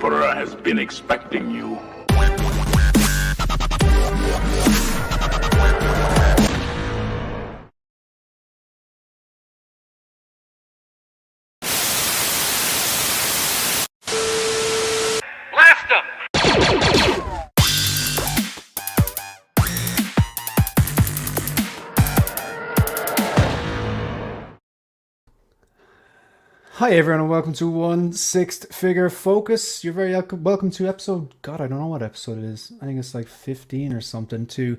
Emperor has been expecting you. Blast him! Hi everyone and welcome to 1/6 Figure Focus. You're very welcome to episode, God, I don't know what episode it is. I think it's like 15 or something, to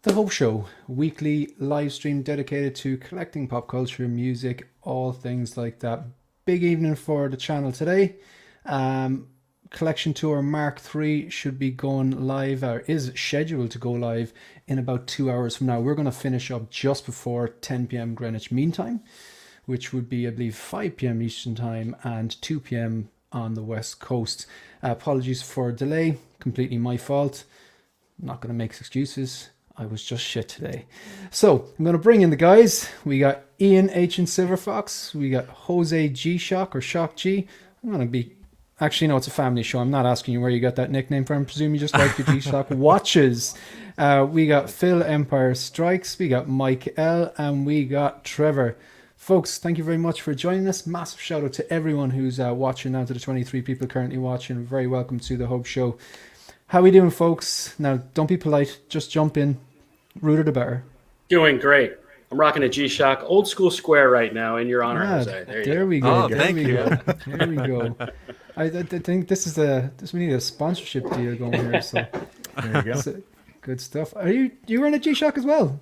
The Hope Show, weekly live stream dedicated to collecting pop culture, music, all things like that. Big evening for the channel today. Collection Tour Mark III should be going live, or is scheduled to go live in about 2 hours from now. We're going to finish up just before 10 p.m. Greenwich Mean Time, which would be, I believe, 5 p.m. Eastern Time and 2 p.m. on the West Coast. Apologies for delay, completely my fault. I'm not going to make excuses. I was just shit today. So I'm going to bring in the guys. We got Ian H. and Silverfox. We got Jose G. Shock or Shock G. I'm going to be... Actually, no, it's a family show. I'm not asking you where you got that nickname from. I presume you just like your G-Shock watches. We got Phil Empire Strikes. We got Mike L. And we got Trevor. Folks, thank you very much for joining us. Massive shout out to everyone who's watching now, to the 23 people currently watching. Very welcome to the Hope Show. How are we doing, folks? Now, don't be polite. Just jump in. Ruder the better. Doing great. I'm rocking a G-Shock old school square right now in your honor, Jose. There we go. Oh, thank you. There we go. I think this is we need a sponsorship deal going here. So There you go. so, good stuff. Are you wearing a G-Shock as well?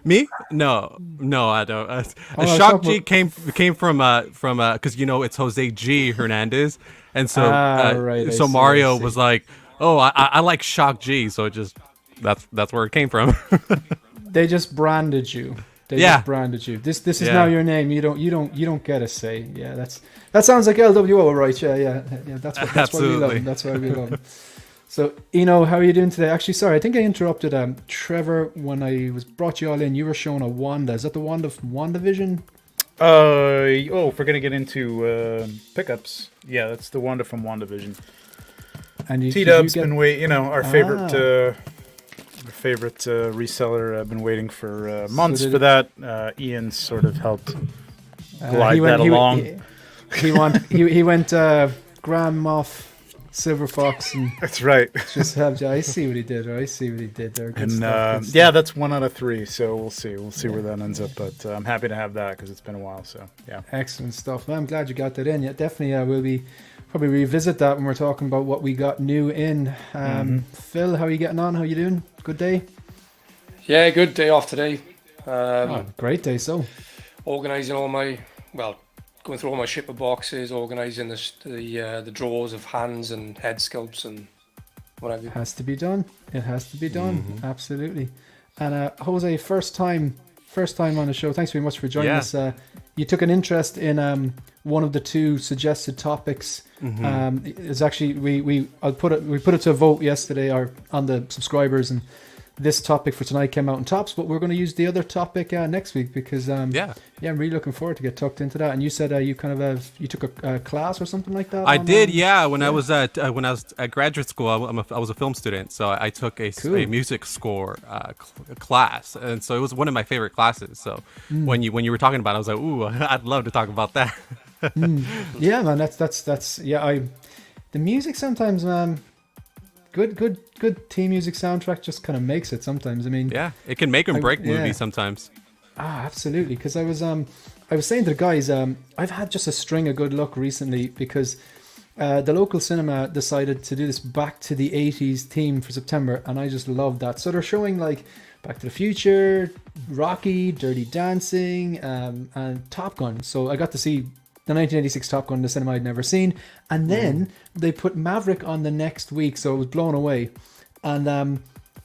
Me? No, I don't. I was Shock talking G came from because it's Jose G Hernandez, and so right, I so see, Mario I see. was like, oh, I like Shock G, so it just that's where it came from. They just branded you. Yeah. Just branded you. This is Yeah. now your name. You don't get a say. Yeah, that sounds like LWO, right? Yeah. That's why we love Absolutely. him. That's why we love him. So, Eno, how are you doing today? Actually, sorry, I think I interrupted Trevor when I brought you all in. You were showing a Wanda. Is that the Wanda from WandaVision? If we're gonna get into pickups, yeah, that's the Wanda from WandaVision. And you, T-Dub's did you get- been waiting. Our favorite reseller. I've been waiting for months did for it- that. Ian sort of helped glide he went- that he along. went- He went Grand Moff, Silver Fox, and That's right. just helped you. I see what he did. Or I see what he did there. Good And stuff, good yeah, stuff. that's 1 out of 3. So we'll see. We'll see where that ends up. But I'm happy to have that because it's been a while. So yeah. Excellent stuff. Well, I'm glad you got that in. Yeah, definitely. We'll be probably revisit that when we're talking about what we got new in. Phil, how are you getting on? How you doing? Good day. Yeah, good day off today. Great day. So, Organising all my, going through all my shipper boxes, organising the drawers of hands and head sculpts and whatever. it has to be done. It has to be done. Absolutely. And Jose, first time on the show. Thanks very much for joining Yeah. us. You took an interest in one of the two suggested topics. It's actually we put it to a vote yesterday or on the subscribers, and this topic for tonight came out in tops, but we're going to use the other topic next week because I'm really looking forward to get tucked into that. And you said you kind of you took a class or something like that. I did, yeah. When I was at graduate school, I was a film student, so I took a music score class, and so it was one of my favorite classes. So when you were talking about it, I was like, ooh, I'd love to talk about that. Yeah, man, that's yeah. The music sometimes, man. Good team music soundtrack just kind of makes it sometimes. I mean, Yeah, it can make and break movies sometimes. Absolutely. Because I was saying to the guys, I've had just a string of good luck recently because the local cinema decided to do this Back to the 80s theme for September, and I just love that. So they're showing like Back to the Future, Rocky, Dirty Dancing, and Top Gun. So I got to see the 1986 Top Gun, the cinema I'd never seen, and then they put Maverick on the next week, so I was blown away. And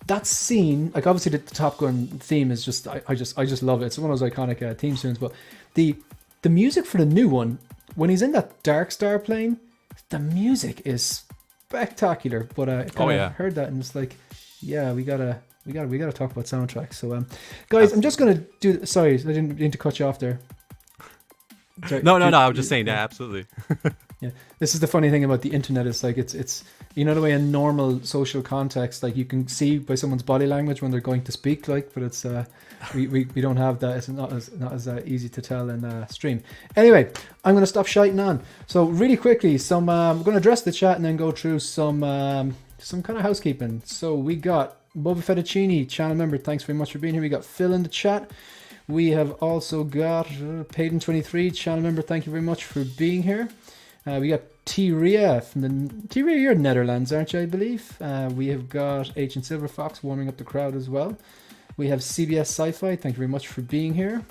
that scene, like obviously the Top Gun theme is just, I just love it. It's one of those iconic theme tunes. But the music for the new one, when he's in that Dark Star plane, the music is spectacular. But I kind of heard that and it's like, yeah, we gotta talk about soundtracks. So guys, I'm just gonna do. Sorry, I didn't mean to cut you off there. Sorry. No. I was just saying that absolutely. Yeah, this is the funny thing about the internet. It's like it's you know the way in normal social context, like you can see by someone's body language when they're going to speak, like, but it's we don't have that. It's not as easy to tell in stream. Anyway, I'm going to stop shiting on. So really quickly, I'm going to address the chat and then go through some kind of housekeeping. So we got Boba Fettuccini, channel member. Thanks very much for being here. We got Phil in the chat. We have also got Payden23, channel member. Thank you very much for being here. We got T-Ria from the T-Ria, you're in Netherlands, aren't you, I believe? We have got Ancient Silver Fox warming up the crowd as well. We have CBS Sci-Fi, thank you very much for being here.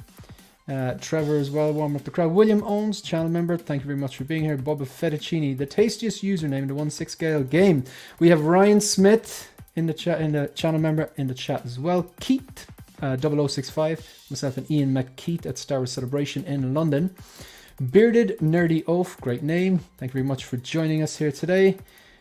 Trevor as well, warming up the crowd. William Owens, channel member, thank you very much for being here. Boba Fettuccini, the tastiest username in the 1/6 scale game. We have Ryan Smith in the chat, in the channel member in the chat as well. Keith 0065, myself and Ian McKeith at Star Wars Celebration in London. Bearded Nerdy Oaf, great name. Thank you very much for joining us here today.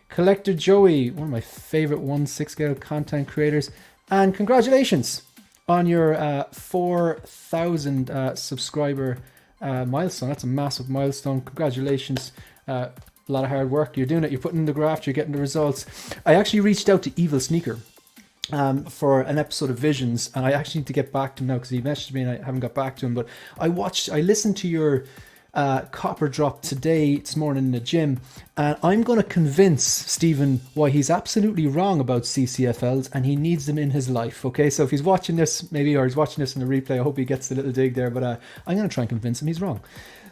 Collector Joey, one of my favorite 1/6 scale content creators. And congratulations on your 4,000 subscriber milestone. That's a massive milestone. Congratulations. A lot of hard work. You're doing it. You're putting in the graft. You're getting the results. I actually reached out to Evil Sneaker for an episode of Visions, and I actually need to get back to him now because he messaged me and I haven't got back to him. But I listened to your copper drop this morning in the gym, and I'm going to convince Stephen why he's absolutely wrong about CCFLs and he needs them in his life. Okay, so if he's watching this, maybe, or he's watching this in the replay, I hope he gets the little dig there, but I'm going to try and convince him he's wrong.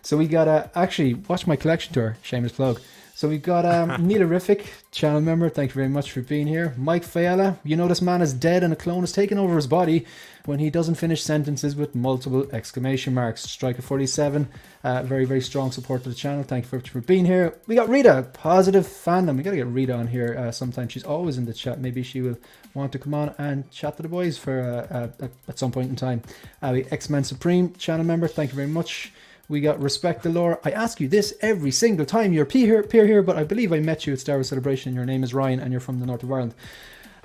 So we got actually watch my collection tour, shameless plug. So we've got Neilerific, channel member, thank you very much for being here. Mike Fayella, you know this man is dead and a clone has taken over his body when he doesn't finish sentences with multiple exclamation marks. Striker 47, very, very strong support to the channel. Thank you very much for being here. We got Rita, positive fandom. We got to get Rita on here sometime. She's always in the chat. Maybe she will want to come on and chat to the boys for at some point in time. X-Men Supreme, channel member, thank you very much. We got Respect the Lore. I ask you this every single time you appear here, but I believe I met you at Star Wars Celebration. Your name is Ryan and you're from the north of Ireland.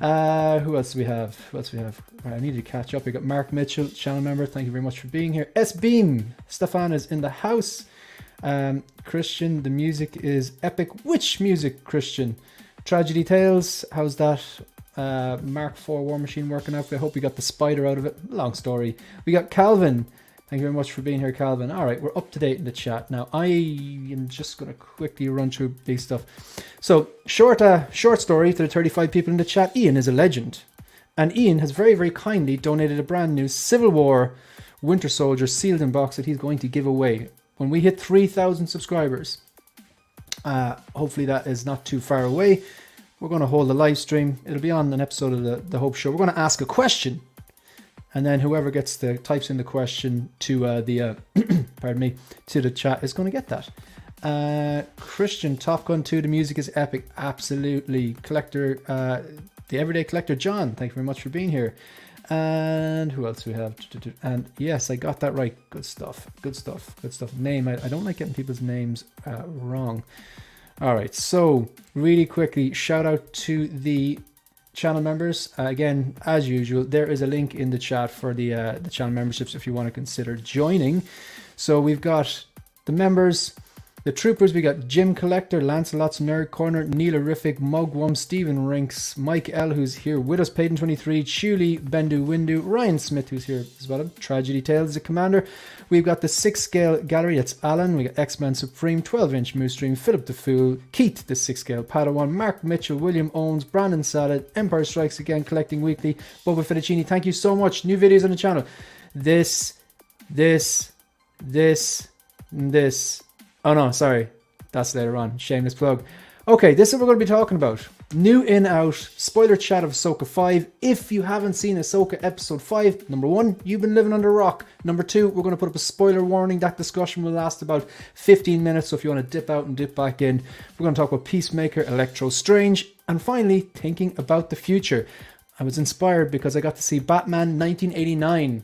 Who else do we have? Right, I need to catch up. We got Mark Mitchell, channel member. Thank you very much for being here. S-Beam, Stefan is in the house. Christian, the music is epic. Which music, Christian? Tragedy Tales, how's that? Mark IV War Machine working out. I hope we got the spider out of it. Long story. We got Calvin. Thank you very much for being here, Calvin. All right, we're up to date in the chat. Now, I am just going to quickly run through big stuff. So, short story to the 35 people in the chat. Ian is a legend. And Ian has very, very kindly donated a brand new Civil War Winter Soldier sealed in box that he's going to give away when we hit 3,000 subscribers. Hopefully that is not too far away. We're going to hold a live stream. It'll be on an episode of the Hope Show. We're going to ask a question. And then whoever types in the question to pardon me, to the chat is going to get that. Christian, Top Gun 2, the music is epic. Absolutely. Collector, the Everyday Collector, John, thank you very much for being here. And who else we have? And yes, I got that right. Good stuff. Name, I don't like getting people's names wrong. All right, so really quickly, shout out to the channel members. Again, as usual, there is a link in the chat for the channel memberships if you want to consider joining. So we've got the members, the troopers. We got Jim Collector, Lancelot's Nerd Corner, Neilerific, Mugwum, Stephen Rinks, Mike L, who's here with us, Payden23, Chuli, Bendu Windu, Ryan Smith, who's here as well, Tragedy Tales, the Commander. We've got the 6 scale gallery, that's Alan. We got X-Men Supreme, 12-inch Moose Stream, Philip the Fool, Keith, the 6 scale Padawan, Mark Mitchell, William Owens, Brandon Salad, Empire Strikes Again, Collecting Weekly, Boba Fettuccini. Thank you so much. New videos on the channel. This. Oh no, sorry. That's later on. Shameless plug. Okay, this is what we're going to be talking about. New in-out, spoiler chat of Ahsoka 5. If you haven't seen Ahsoka episode 5, number 1, you've been living under a rock. Number 2, we're going to put up a spoiler warning. That discussion will last about 15 minutes, so if you want to dip out and dip back in, we're going to talk about Peacemaker, Electro Strange, and finally, thinking about the future. I was inspired because I got to see Batman 1989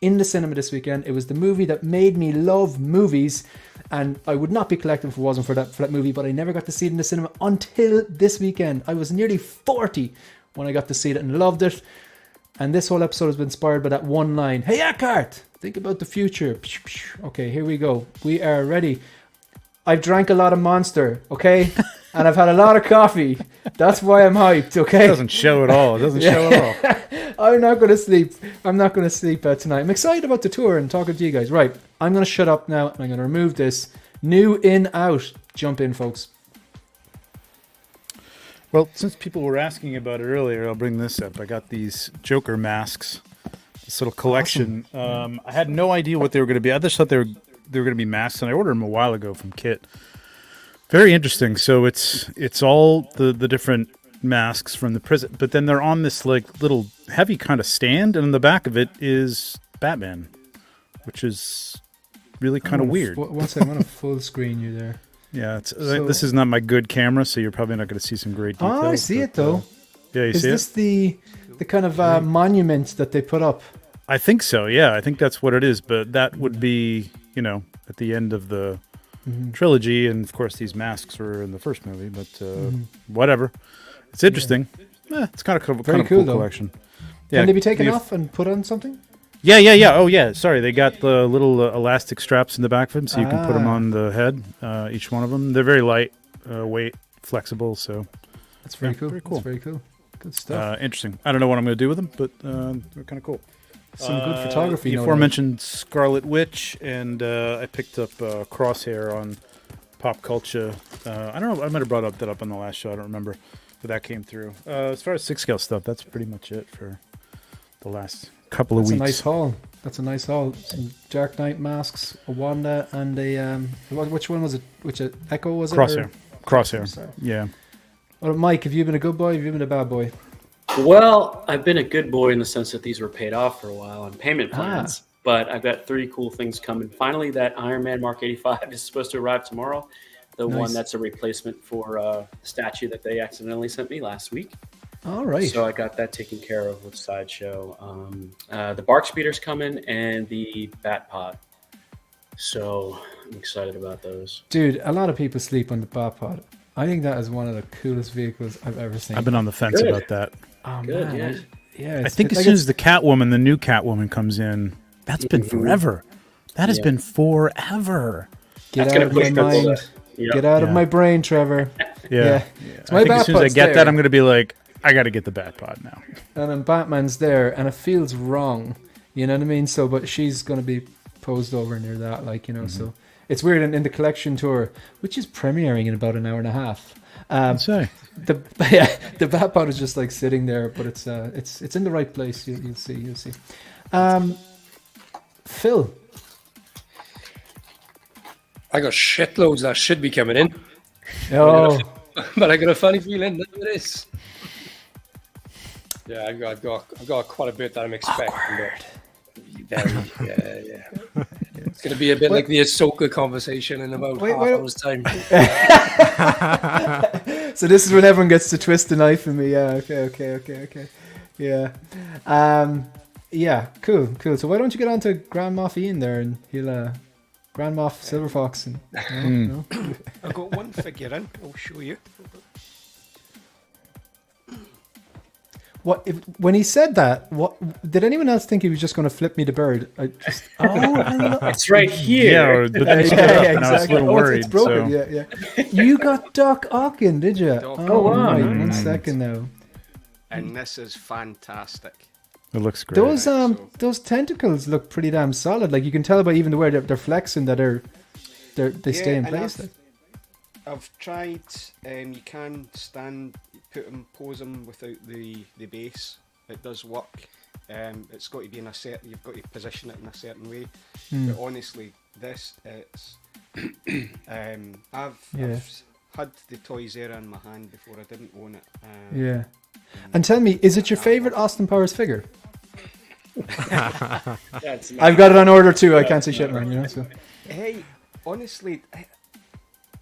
in the cinema this weekend. It was the movie that made me love movies, and I would not be collecting if it wasn't for that movie, but I never got to see it in the cinema until this weekend. I was nearly 40 when I got to see it and loved it. And this whole episode has been inspired by that one line. Hey, Eckhart, think about the future. Okay, here we go. We are ready. I've drank a lot of Monster, okay? And I've had a lot of coffee. That's why I'm hyped, okay? It doesn't show at all. It doesn't show at all. I'm not going to sleep. I'm not going to sleep tonight. I'm excited about the tour and talking to you guys. Right, I'm going to shut up now, and I'm going to remove this. New in, out. Jump in, folks. Well, since people were asking about it earlier, I'll bring this up. I got these Joker masks, this little collection. Awesome. I had no idea what they were going to be. I just thought they were going to be masks, and I ordered them a while ago from Kit. Very interesting. So it's all the different masks from the prison, but then they're on this like little heavy kind of stand, and in the back of it is Batman, which is really kind of weird. One second, I want to full screen you there. Yeah, this is not my good camera, so you're probably not going to see some great details. Oh, I see it though. Yeah, you see it? Is this the kind of monument that they put up? I think so. Yeah, I think that's what it is. But that would be, at the end of the trilogy, and of course these masks were in the first movie. But whatever, it's interesting. Yeah. It's kind of cool collection. Yeah, Can they be taken off and put on something? Yeah. Oh, yeah. Sorry, they got the little elastic straps in the back of them, so you can put them on the head. Each one of them. They're very light weight, flexible. So that's very cool. Very cool. That's very cool. Good stuff. Interesting. I don't know what I'm going to do with them, but they're kind of cool. Some good photography. The aforementioned Scarlet Witch, and I picked up Crosshair on Pop Culture. I don't know. I might have brought that up on the last show. I don't remember, but that came through. As far as 6-scale stuff, that's pretty much it for the last couple of weeks. That's a nice haul. Some Dark Knight masks, a Wanda, and a which one was it? Which Echo was it? Crosshair. Yeah. Well, Mike, have you been a good boy? Have you been a bad boy? Well, I've been a good boy in the sense that these were paid off for a while on payment plans. But I've got 3 cool things coming. Finally, that Iron Man Mark 85 is supposed to arrive tomorrow. The one that's a replacement for the statue that they accidentally sent me last week. All right. So I got that taken care of with Sideshow. The Bark Speeder's coming and the Bat Pod. So I'm excited about those. Dude, a lot of people sleep on the Bat Pod. I think that is one of the coolest vehicles I've ever seen. I've been on the fence about that. Oh, Good, man. yeah. I think as soon as the the new Catwoman comes in, that's been forever. That has been forever. Get out of my mind. Get out of my brain, Trevor. Yeah. So I think as soon as I get that, I'm going to be like, I got to get the Batpod now. And then Batman's there, and it feels wrong. You know what I mean? So, but she's going to be posed over near that, so it's weird. In the collection tour, which is premiering in about an hour and a half. The Batpod is just like sitting there, but it's in the right place. You'll see. Phil, I got shitloads that should be coming in. oh, But I got a funny feeling that it is. Yeah, I've got quite a bit that I'm expecting. Yeah. It's going to be a bit like the Ahsoka conversation in about half hour's time. So this is when everyone gets to twist the knife in me. Yeah, okay. Yeah. Yeah, cool. So why don't you get on to Grand Moff Ian there, and he'll Grand Moff Silver Fox. And, I've got one figure in. I'll show you. When he said that, what did anyone else think he was just going to flip me the bird? It's right here. Yeah, but then I was exactly. a little worried. It's broken. So. Yeah. You got Doc Ock, did you? wow. Right, 1 second now. And this is fantastic. It looks great. Those tentacles look pretty damn solid. Like you can tell by even the way they're flexing that they stay in place. I've tried. You can pose them without the base. It does work. It's got to be in a certain. You've got to position it in a certain way. But honestly, it's. I've had the Toys era in my hand before. I didn't own it. And tell me, is it your favorite Austin Powers figure? That's I've got it on order too. I can't say shit, man. So. Hey, honestly,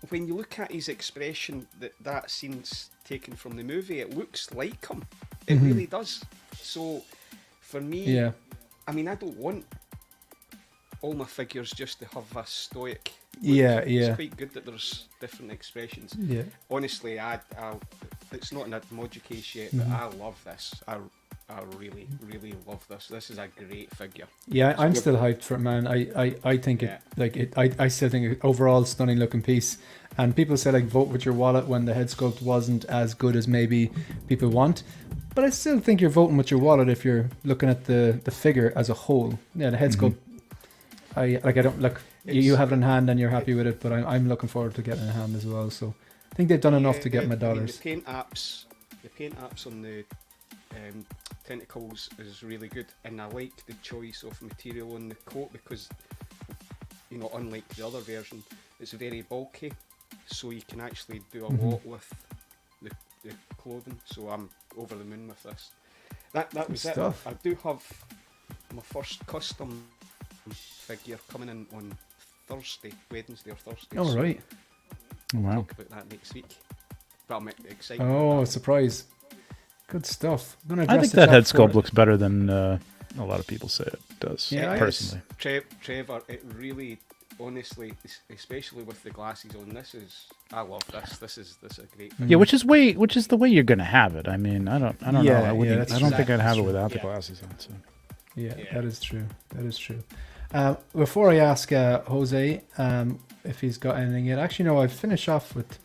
when you look at his expression, that scene's taken from the movie, it looks like him. It really does. So, for me, I mean, I don't want all my figures just to have a stoic look. It's quite good that there's different expressions. Honestly, it's not in a Mojo case yet, but I love this. I I really, really love this. This is a great figure. Yeah, I'm still hyped for it, man. I think I still think it overall stunning looking piece. And people say like vote with your wallet when the head sculpt wasn't as good as maybe people want. But I still think you're voting with your wallet if you're looking at the figure as a whole. Yeah, the head sculpt. I don't look. You have it in hand and you're happy with it, but I'm looking forward to getting it in hand as well. So I think they've done enough to get my dollars. The paint apps on the tentacles is really good, and I like the choice of material on the coat because, you know, unlike the other version, it's very bulky, so you can actually do a lot with the clothing. So I'm over the moon with this. That was stuff. it. I do have my first custom figure coming in on Wednesday or Thursday. Oh, right. Wow. Talk about that next week. But I'm excited. Oh, surprise. Good stuff. I think that head sculpt looks better than a lot of people say it does. Yeah, personally. Trevor, it really, honestly, especially with the glasses on, I love this. This is a great thing. Yeah, which is the way you're gonna have it. I mean, I don't know. I don't think I'd have it without the glasses on. So. Yeah, that is true. That is true. Before I ask Jose if he's got anything yet, actually no, I've finished off with.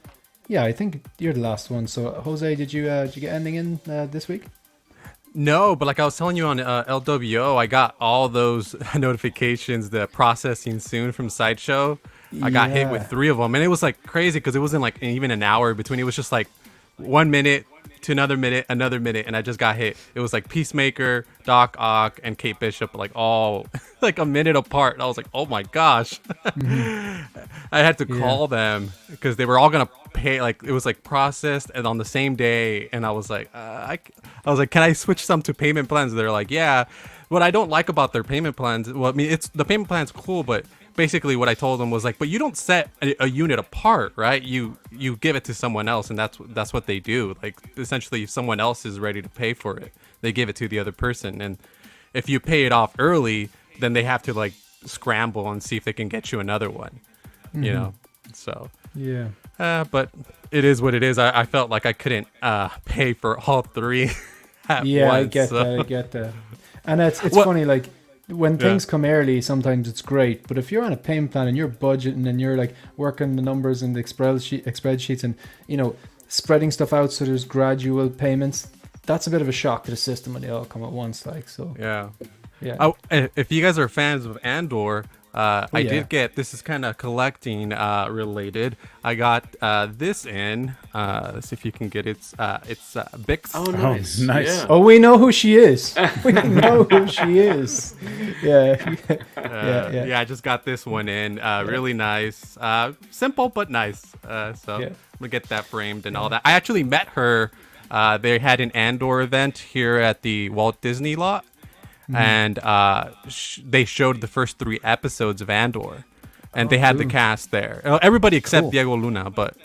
Yeah, I think you're the last one. So Jose, did you get anything in this week? No, but like I was telling you on LWO, I got all those notifications, the processing soon from Sideshow. I got hit with 3 of them, and it was like crazy because it wasn't like even an hour between. It was just like 1 minute to another minute, and I just got hit. It was like Peacemaker, Doc Ock, and Kate Bishop, like all like a minute apart. And I was like, oh my gosh. I had to call them because they were all gonna pay. Like it was like processed and on the same day, and I was like, I was like, can I switch some to payment plans? They're like, yeah. What I don't like about their payment plans, well, I mean, it's the payment plan's cool, but basically what I told them was like, but you don't set a unit apart, right? You give it to someone else, and that's what they do. Like essentially, if someone else is ready to pay for it, they give it to the other person, and if you pay it off early, then they have to like scramble and see if they can get you another one, you know. So yeah, but it is what it is. I felt like I couldn't pay for all 3 at once. I get that. And it's funny, like when things come early, sometimes it's great. But if you're on a payment plan and you're budgeting and you're like working the numbers in the spreadsheets and, you know, spreading stuff out so there's gradual payments, that's a bit of a shock to the system when they all come at once. Like, so yeah. Yeah. If you guys are fans of Andor, I did get, this is kind of collecting related. I got this in. Let's see if you can get it. It's Bix. Oh, nice. Oh, nice. Yeah. Oh, we know who she is. We know who she is. Yeah. Yeah, I just got this one in. Really nice. Simple but nice. So I'm gonna get that framed and all that. I actually met her. They had an Andor event here at the Walt Disney lot. And they showed the first 3 episodes of Andor, and they had the cast there. Everybody except Diego Luna, but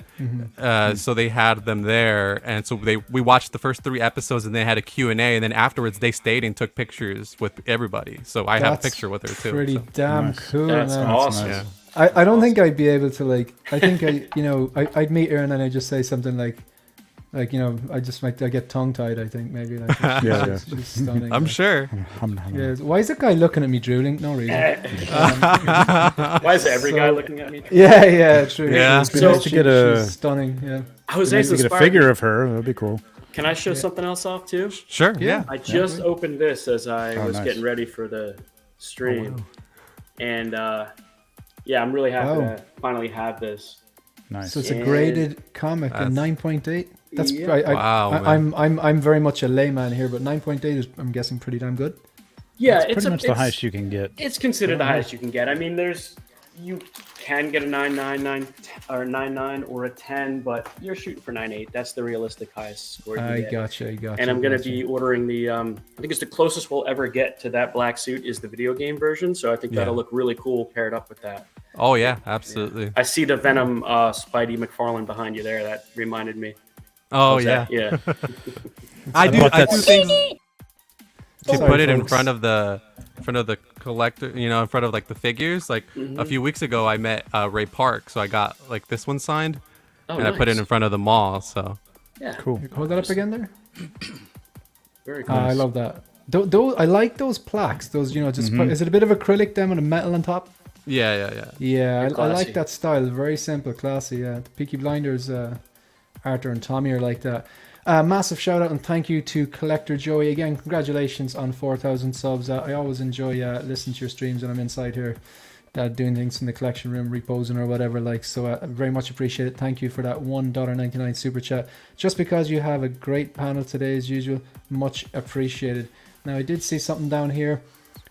so they had them there, and so we watched the first 3 episodes, and they had a Q&A, and then afterwards they stayed and took pictures with everybody. So I have a picture with her too. Pretty damn cool. That's man. awesome. Yeah. I don't think I'd be able to I'd meet her and then I'd just say something like I get tongue tied. I think maybe like she's stunning. I'm sure. Yeah. Why is that guy looking at me drooling? No reason. Why is every guy looking at me? Yeah, true. Yeah. It'd be nice to get she's stunning. Yeah. Jose's to get a figure of her. That'd be cool. Can I show something else off too? Sure. Yeah. I just opened this as I was getting ready for the stream, and I'm really happy to finally have this. Nice. So it's a graded comic, a 9.8. That's Wow, I'm very much a layman here, but 9.8 is, I'm guessing, pretty damn good. Yeah, it's pretty much the highest you can get. It's considered the highest you can get. I mean, you can get a 9.99 or 9.9 or a 10, but you're shooting for 9.8. That's the realistic highest score you I get. gotcha. And I'm going to be ordering the. I think it's the closest we'll ever get to that black suit is the video game version. So I think that'll look really cool paired up with that. Oh yeah, absolutely. Yeah. I see the Venom Spidey McFarlane behind you there. That reminded me. Oh yeah. Yeah. I do think to Sorry, put it in folks. front of the collector, in front of like the figures. Like a few weeks ago, I met Ray Park, so I got like this one signed, and I put it in front of the mall. So Yeah. Cool. Hold that up again there. Very cool. I love that. I like those plaques. Those, just is it a bit of acrylic then with a metal on top? Yeah. Yeah, I like classy. that style. Very simple, classy. Yeah, the Peaky Blinders, Arthur and Tommy are like that. Massive shout out and thank you to Collector Joey again. Congratulations on 4,000 subs. I always enjoy listening to your streams when I'm inside here, doing things in the collection room, reposing or whatever. So very much appreciate it. Thank you for that $1.99 super chat. Just because you have a great panel today as usual, much appreciated. Now I did see something down here.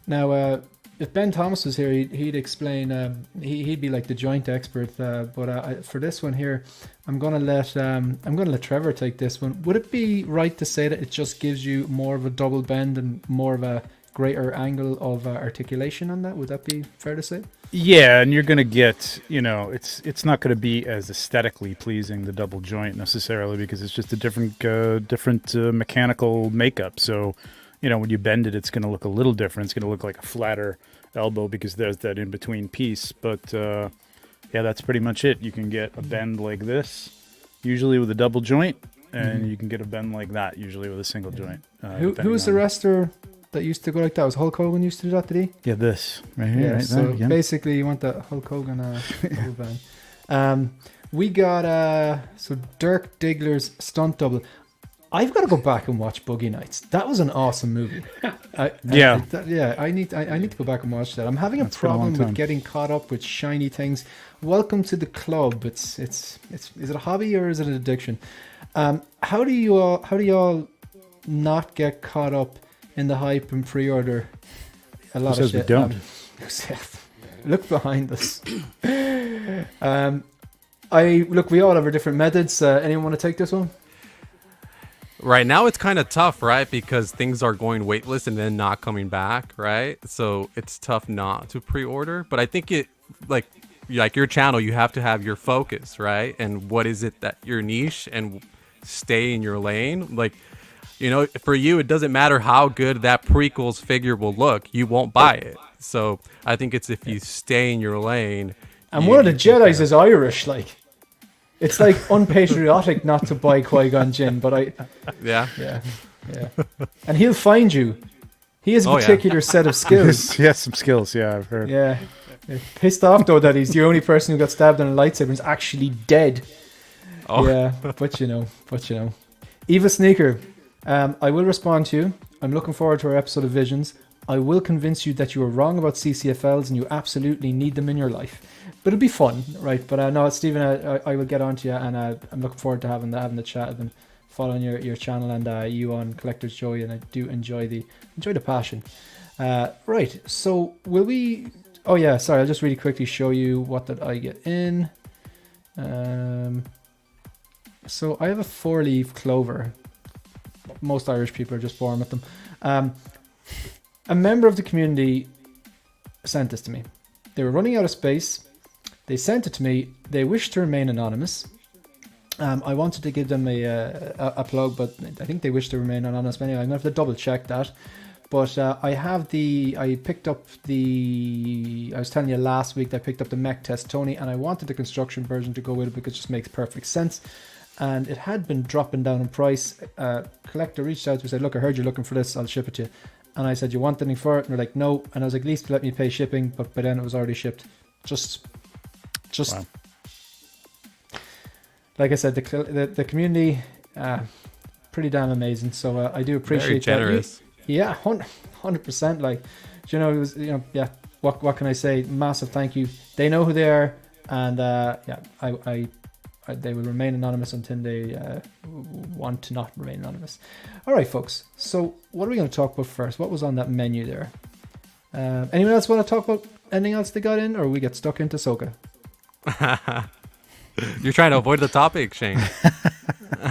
Now if Ben Thomas was here, he'd explain. He'd be like the joint expert. But for this one here, I'm gonna let Trevor take this one. Would it be right to say that it just gives you more of a double bend and more of a greater angle of articulation on that? Would that be fair to say? Yeah, and you're going to get, it's not going to be as aesthetically pleasing, the double joint necessarily, because it's just a different mechanical makeup. So, when you bend it, it's going to look a little different. It's going to look like a flatter elbow because there's that in-between piece. But, yeah, that's pretty much it. You can get a bend like this, usually with a double joint, and you can get a bend like that, usually with a single joint. Who was the wrestler that used to go like that? Was Hulk Hogan used to do that, did he? Yeah, this right here. Yeah, right so there, yeah. basically you want that Hulk Hogan double band. We got Dirk Diggler's stunt double. I've got to go back and watch Boogie Nights. That was an awesome movie. I need to go back and watch that. I'm having a problem with getting caught up with shiny things. Welcome to the club. It's is it a hobby or is it an addiction? How do you all not get caught up in the hype and pre-order a lot of shit? We don't. Look behind us. We all have our different methods. Anyone want to take this one? Right now it's kind of tough, right? Because things are going waitlist and then not coming back, right? So it's tough not to pre-order. But I think it, like your channel, you have to have your focus, right? And what is it that your niche and stay in your lane? Like, for you, it doesn't matter how good that prequels figure will look. You won't buy it. So I think it's if you stay in your lane. And one of the Jedis is Irish, like. It's like unpatriotic not to buy Qui-Gon Jinn, but Yeah. And he'll find you. He has a particular set of skills. He has some skills, yeah, I've heard. Yeah. Pissed off though that he's the only person who got stabbed on a lightsaber and is actually dead. Oh. Yeah, but you know. Eva Sneaker, I will respond to you. I'm looking forward to our episode of Visions. I will convince you that you were wrong about CCFLs and you absolutely need them in your life. But it'll be fun, right? But no, Stephen, I will get on to you, and I'm looking forward to having the chat. I've been following your channel and you on Collector's Joy, and I do enjoy the passion. Right, so will we? Oh yeah, sorry. I'll just really quickly show you what did I get in. So I have a 4-leaf clover. Most Irish people are just born with them. A member of the community sent this to me. They were running out of space. They sent it to me. They wished to remain anonymous. I wanted to give them a plug, but I think they wish to remain anonymous. Anyway, I'm going to have to double check that. But I picked up I was telling you last week that I picked up the Mech Test Tony, and I wanted the construction version to go with it because it just makes perfect sense. And it had been dropping down in price. Collector reached out to me and said, look, I heard you're looking for this. I'll ship it to you. And I said, you want anything for it? And they're like, no. And I was like, at least let me pay shipping. But by then it was already shipped. Just wow. Like I said, the community, pretty damn amazing. So I do appreciate very generous. That. Yeah, 100%. Like, it was, yeah. What can I say? Massive thank you. They know who they are, and they will remain anonymous until they want to not remain anonymous. All right, folks. So what are we going to talk about first? What was on that menu there? Anyone else want to talk about anything else they got in, or we get stuck into Ahsoka? You're trying to avoid the topic, Shane.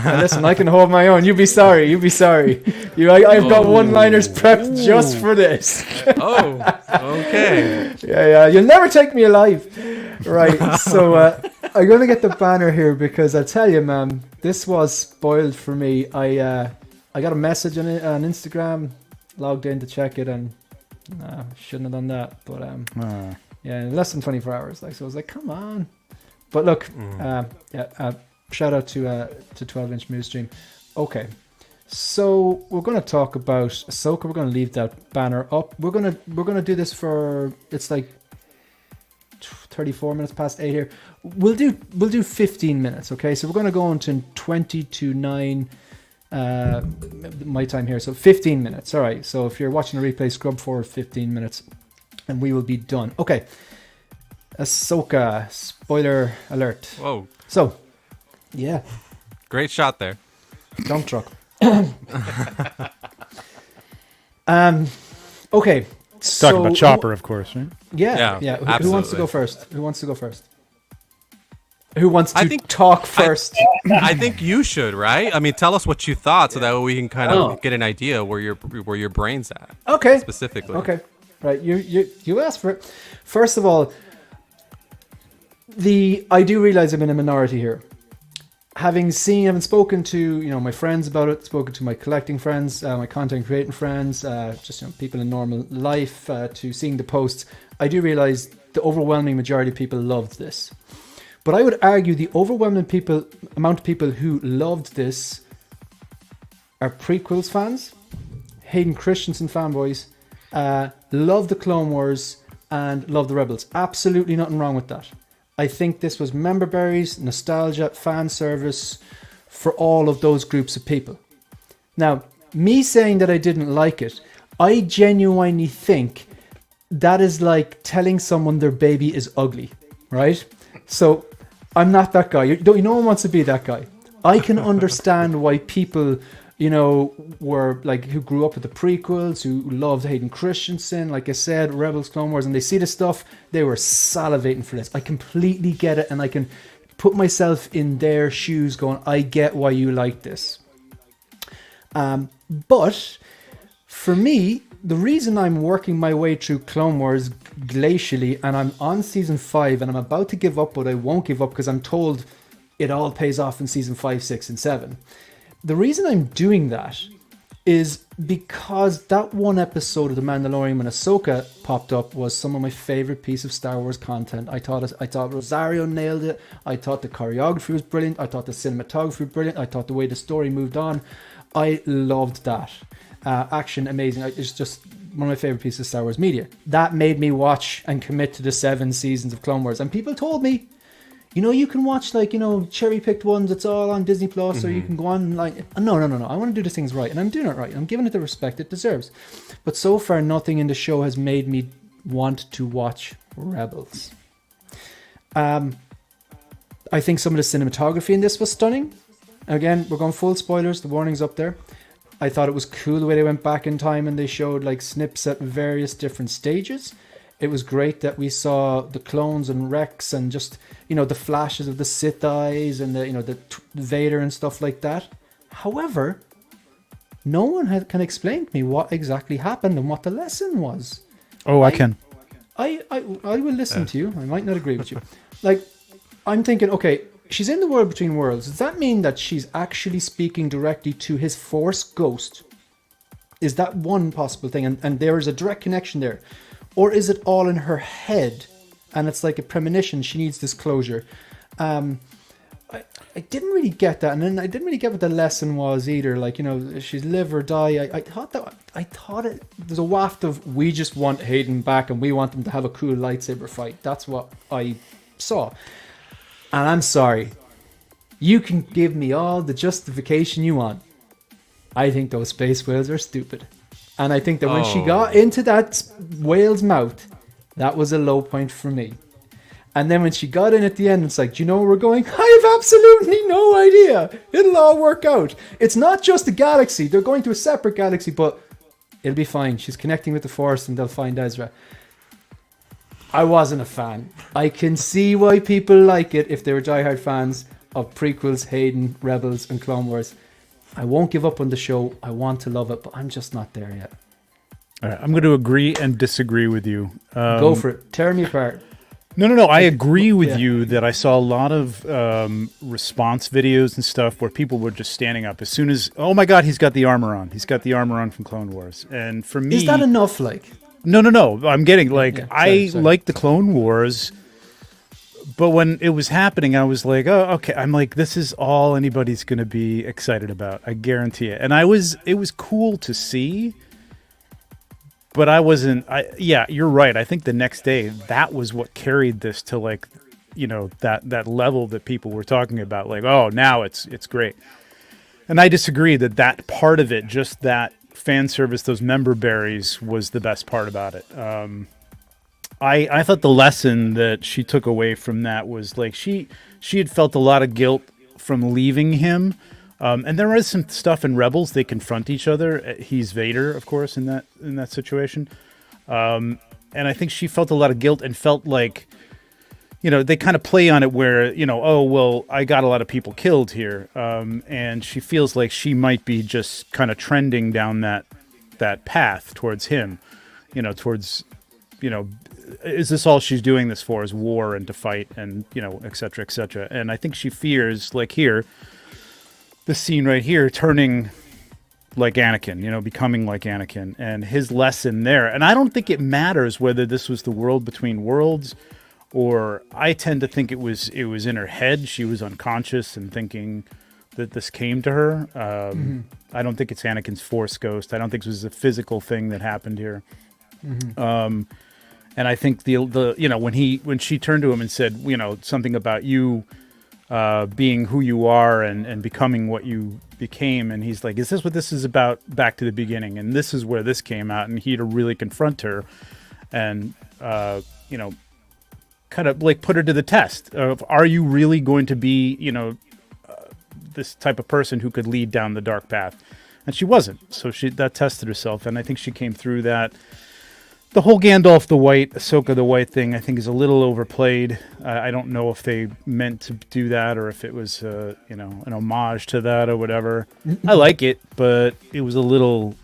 Listen, I can hold my own. You be sorry. I've got one-liners prepped just for this. Oh, okay. Yeah. You'll never take me alive. Right. So I'm going to get the banner here because I tell you, man, this was spoiled for me. I got a message on Instagram, logged in to check it, and shouldn't have done that. But yeah, in less than 24 hours. So I was like, come on. But look, shout out to 12-inch Moose Stream. Okay, So we're going to talk about Ahsoka. We're going to leave that banner up. We're gonna do this for, it's like 34 minutes past 8 here. We'll do 15 minutes. Okay, so we're going to go into 20 to 9 my time here. So 15 minutes. All right. So if you're watching a replay, scrub forward 15 minutes, and we will be done. Okay. Ahsoka. Spoiler alert. Whoa. So, yeah. Great shot there. Dump truck. Okay. Talking about Chopper, of course, right? Yeah. Yeah, Who wants to go absolutely. first? Who wants to go first? Who wants to I think- talk first? I think you should, right? I mean, tell us what you thought, so that way we can kind of Oh. get an idea where your brain's at Okay. specifically. Okay. Right. You asked for it. First of all, I do realize I'm in a minority here. Having spoken to my friends about it, spoken to my collecting friends, my content creating friends, just people in normal life, to seeing the posts, I do realize the overwhelming majority of people loved this. But I would argue the overwhelming amount of people who loved this are prequels fans, Hayden Christensen fanboys, love the Clone Wars, and love the Rebels. Absolutely nothing wrong with that. I think this was member berries, nostalgia, fan service for all of those groups of people. Now, me saying that I didn't like it, I genuinely think that is like telling someone their baby is ugly, right? So I'm not that guy. No one wants to be that guy. I can understand why people, were like, who grew up with the prequels, who loved Hayden Christensen, like I said, Rebels, Clone Wars, and they see the stuff, they were salivating for this. I completely get it, and I can put myself in their shoes going, I get why you like this. But for me, the reason I'm working my way through Clone Wars glacially, and I'm on season 5, and I'm about to give up, but I won't give up because I'm told it all pays off in season 5, 6, and 7. The reason I'm doing that is because that one episode of The Mandalorian when Ahsoka popped up was some of my favorite piece of Star Wars content. I thought Rosario nailed it. I thought the choreography was brilliant. I thought the cinematography was brilliant. I thought the way the story moved on. I loved that. Action, amazing. It's just one of my favorite pieces of Star Wars media. That made me watch and commit to the 7 seasons of Clone Wars. And people told me, you can watch cherry-picked ones. It's all on Disney Plus, or you can go on no. I want to do the things right, and I'm doing it right. I'm giving it the respect it deserves. But so far, nothing in the show has made me want to watch Rebels. I think some of the cinematography in this was stunning. Again, we're going full spoilers. The warning's up there. I thought it was cool the way they went back in time and they showed snips at various different stages. It was great that we saw the clones and Rex and just, the flashes of the Sith eyes and the Vader and stuff like that. However, no one can explain to me what exactly happened and what the lesson was. Oh, I can. I will listen to you. I might not agree with you. I'm thinking, okay, she's in the world between worlds. Does that mean that she's actually speaking directly to his Force ghost? Is that one possible thing? And there is a direct connection there. Or is it all in her head? And it's like a premonition. She needs this closure. I didn't really get that. And then I didn't really get what the lesson was either. She's live or die. I thought there's a waft of, we just want Hayden back and we want them to have a cool lightsaber fight. That's what I saw. And I'm sorry. You can give me all the justification you want. I think those space whales are stupid. And I think that when she got into that whale's mouth, that was a low point for me. And then when she got in at the end, it's like, do you know where we're going? I have absolutely no idea. It'll all work out. It's not just a galaxy. They're going to a separate galaxy, but it'll be fine. She's connecting with the Force and they'll find Ezra. I wasn't a fan. I can see why people like it if they were diehard fans of prequels, Hayden, Rebels, and Clone Wars. I won't give up on the show. I want to love it, but I'm just not there yet. All right, I'm going to agree and disagree with you. Go for it. Tear me apart. No. I agree with you that I saw a lot of response videos and stuff where people were just standing up as soon as, oh my God, he's got the armor on. He's got the armor on from Clone Wars. And for me... Is that enough, No. I'm getting, sorry. I like the Clone Wars but when it was happening, I was like, oh, okay. I'm like, this is all anybody's going to be excited about. I guarantee it. And it was cool to see, but I wasn't, yeah, you're right. I think the next day, that was what carried this to like, that level that people were talking about. Like, oh, now it's great. And I disagree that part of it, just that fan service, those member berries was the best part about it. I thought the lesson that she took away from that was like she had felt a lot of guilt from leaving him, and there was some stuff in Rebels. They confront each other. He's Vader, of course, in that situation, and I think she felt a lot of guilt and felt like, they kind of play on it where oh well, I got a lot of people killed here, and she feels like she might be just kind of trending down that path towards him, towards is this all she's doing this for, is war and to fight and, et cetera, et cetera. And I think she fears, like here, the scene right here, turning like Anakin, becoming like Anakin, and his lesson there. And I don't think it matters whether this was the world between worlds, or I tend to think it was in her head. She was unconscious and thinking that this came to her. I don't think it's Anakin's Force ghost. I don't think this was a physical thing that happened here. And I think the when she turned to him and said, something about you being who you are and becoming what you became, and he's like, is this what this is about? Back to the beginning, and this is where this came out, and he to really confront her, and kind of like put her to the test of, are you really going to be this type of person who could lead down the dark path? And she wasn't. So that tested herself, and I think she came through that. The whole Gandalf the White, Ahsoka the White thing, I think is a little overplayed. I don't know if they meant to do that or if it was, an homage to that or whatever. I like it, but it was a little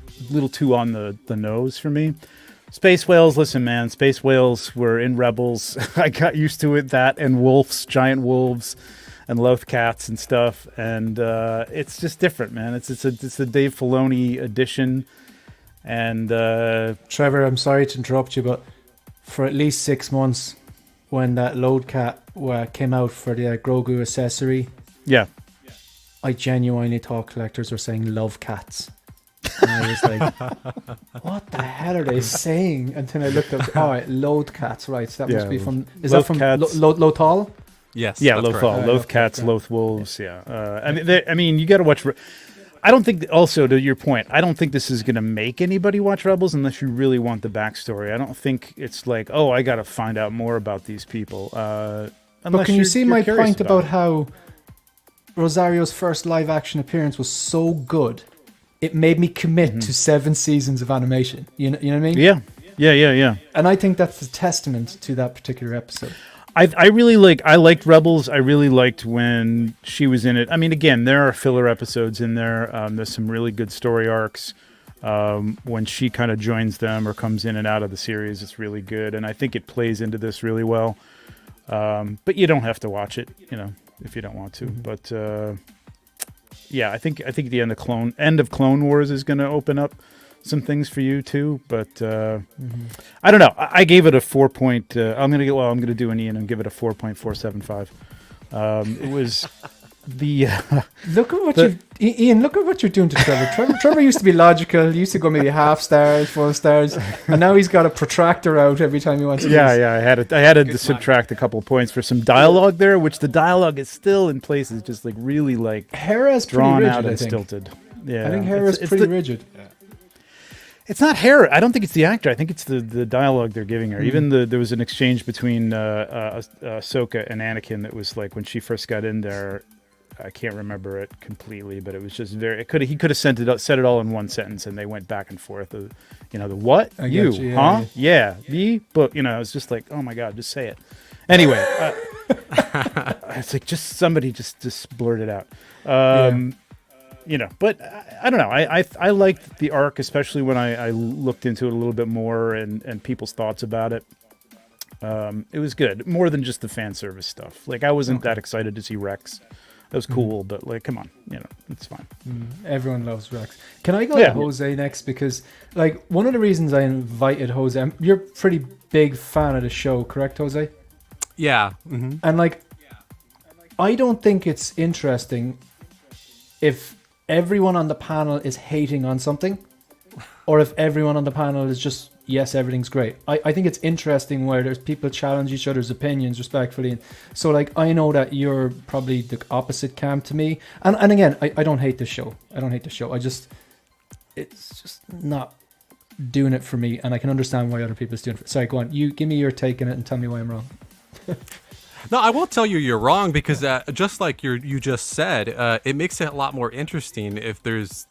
too on the nose for me. Space whales, listen, man, space whales were in Rebels. I got used to it, that and wolves, giant wolves, and loth cats and stuff. And it's just different, man. It's a Dave Filoni edition. And Trevor, I'm sorry to interrupt you, but for at least 6 months, when that load cat came out for the Grogu accessory, I genuinely thought collectors were saying love cats. And I was like, what the hell are they saying? And then I looked up, all right, load cats, right? So that must be from, is that from Lothal? Yes. Yeah, Lothal. Loth cats, Loth wolves, yeah. I mean, you got to watch. I don't think, also to your point, I don't think this is going to make anybody watch Rebels unless you really want the backstory. I don't think it's like, oh, I got to find out more about these people. But can you see my point about how Rosario's first live action appearance was so good, it made me commit to 7 seasons of animation. You know what I mean? Yeah. And I think that's a testament to that particular episode. I liked Rebels. I really liked when she was in it. I mean, again, there are filler episodes in there. There's some really good story arcs. When she kind of joins them or comes in and out of the series, it's really good. And I think it plays into this really well. But you don't have to watch it, if you don't want to. But yeah, I think the end of Clone Wars is going to open up some things for you too, but I don't know. I gave it a 4. I'm gonna do an Ian and give it a 4.475. It was the look at what you're doing to Trevor. Trevor used to be logical. He used to go maybe half stars, 4 stars, and now he's got a protractor out every time he wants to. Yeah. I had to subtract a couple of points for some dialogue there, which the dialogue is still in places just like really like Hera's drawn pretty rigid, out and stilted. Yeah, I think Hera's pretty rigid. It's not Hera. I don't think it's the actor. I think it's the dialogue they're giving her. Even there was an exchange between Ahsoka and Anakin that was like when she first got in there. I can't remember it completely, but it was just very. He could have said it all in one sentence, and they went back and forth. The what Yeah. The book. It was just like, oh my god, just say it. Anyway, it's like just somebody just blurt it out. But I don't know. I liked the arc, especially when I looked into it a little bit more and people's thoughts about it. It was good, more than just the fan service stuff. Like I wasn't that excited to see Rex. That was cool, but like, come on, it's fine. Everyone loves Rex. Can I go to Jose next? Because like one of the reasons I invited Jose, you're a pretty big fan of the show, correct, Jose? Yeah. Mm-hmm. And like, I don't think it's interesting if everyone on the panel is hating on something, or if everyone on the panel is just, yes, everything's great. I think it's interesting where there's people challenge each other's opinions respectfully. And so like, I know that you're probably the opposite camp to me. And again, I don't hate the show. I don't hate the show. It's just not doing it for me. And I can understand why other people is doing it. Sorry, go on. You give me your take on it and tell me why I'm wrong. No, I won't tell you you're wrong, because just like you just said, it makes it a lot more interesting if there's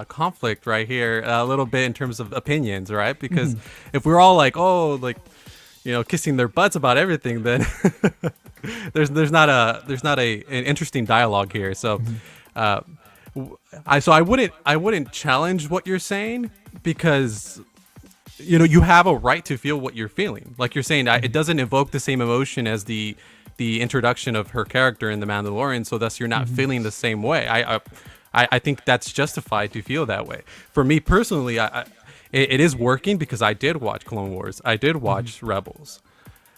conflict right here a little bit in terms of opinions, right? Because if we're all like, oh, like, you know, kissing their butts about everything, then there's not an interesting dialogue here. So, I wouldn't challenge what you're saying, because, you know, you have a right to feel what you're feeling. Like you're saying, it doesn't evoke the same emotion as the introduction of her character in The Mandalorian, so thus you're not feeling the same way. I think that's justified to feel that way. For me personally, it is working, because I did watch Clone Wars, I did watch Rebels,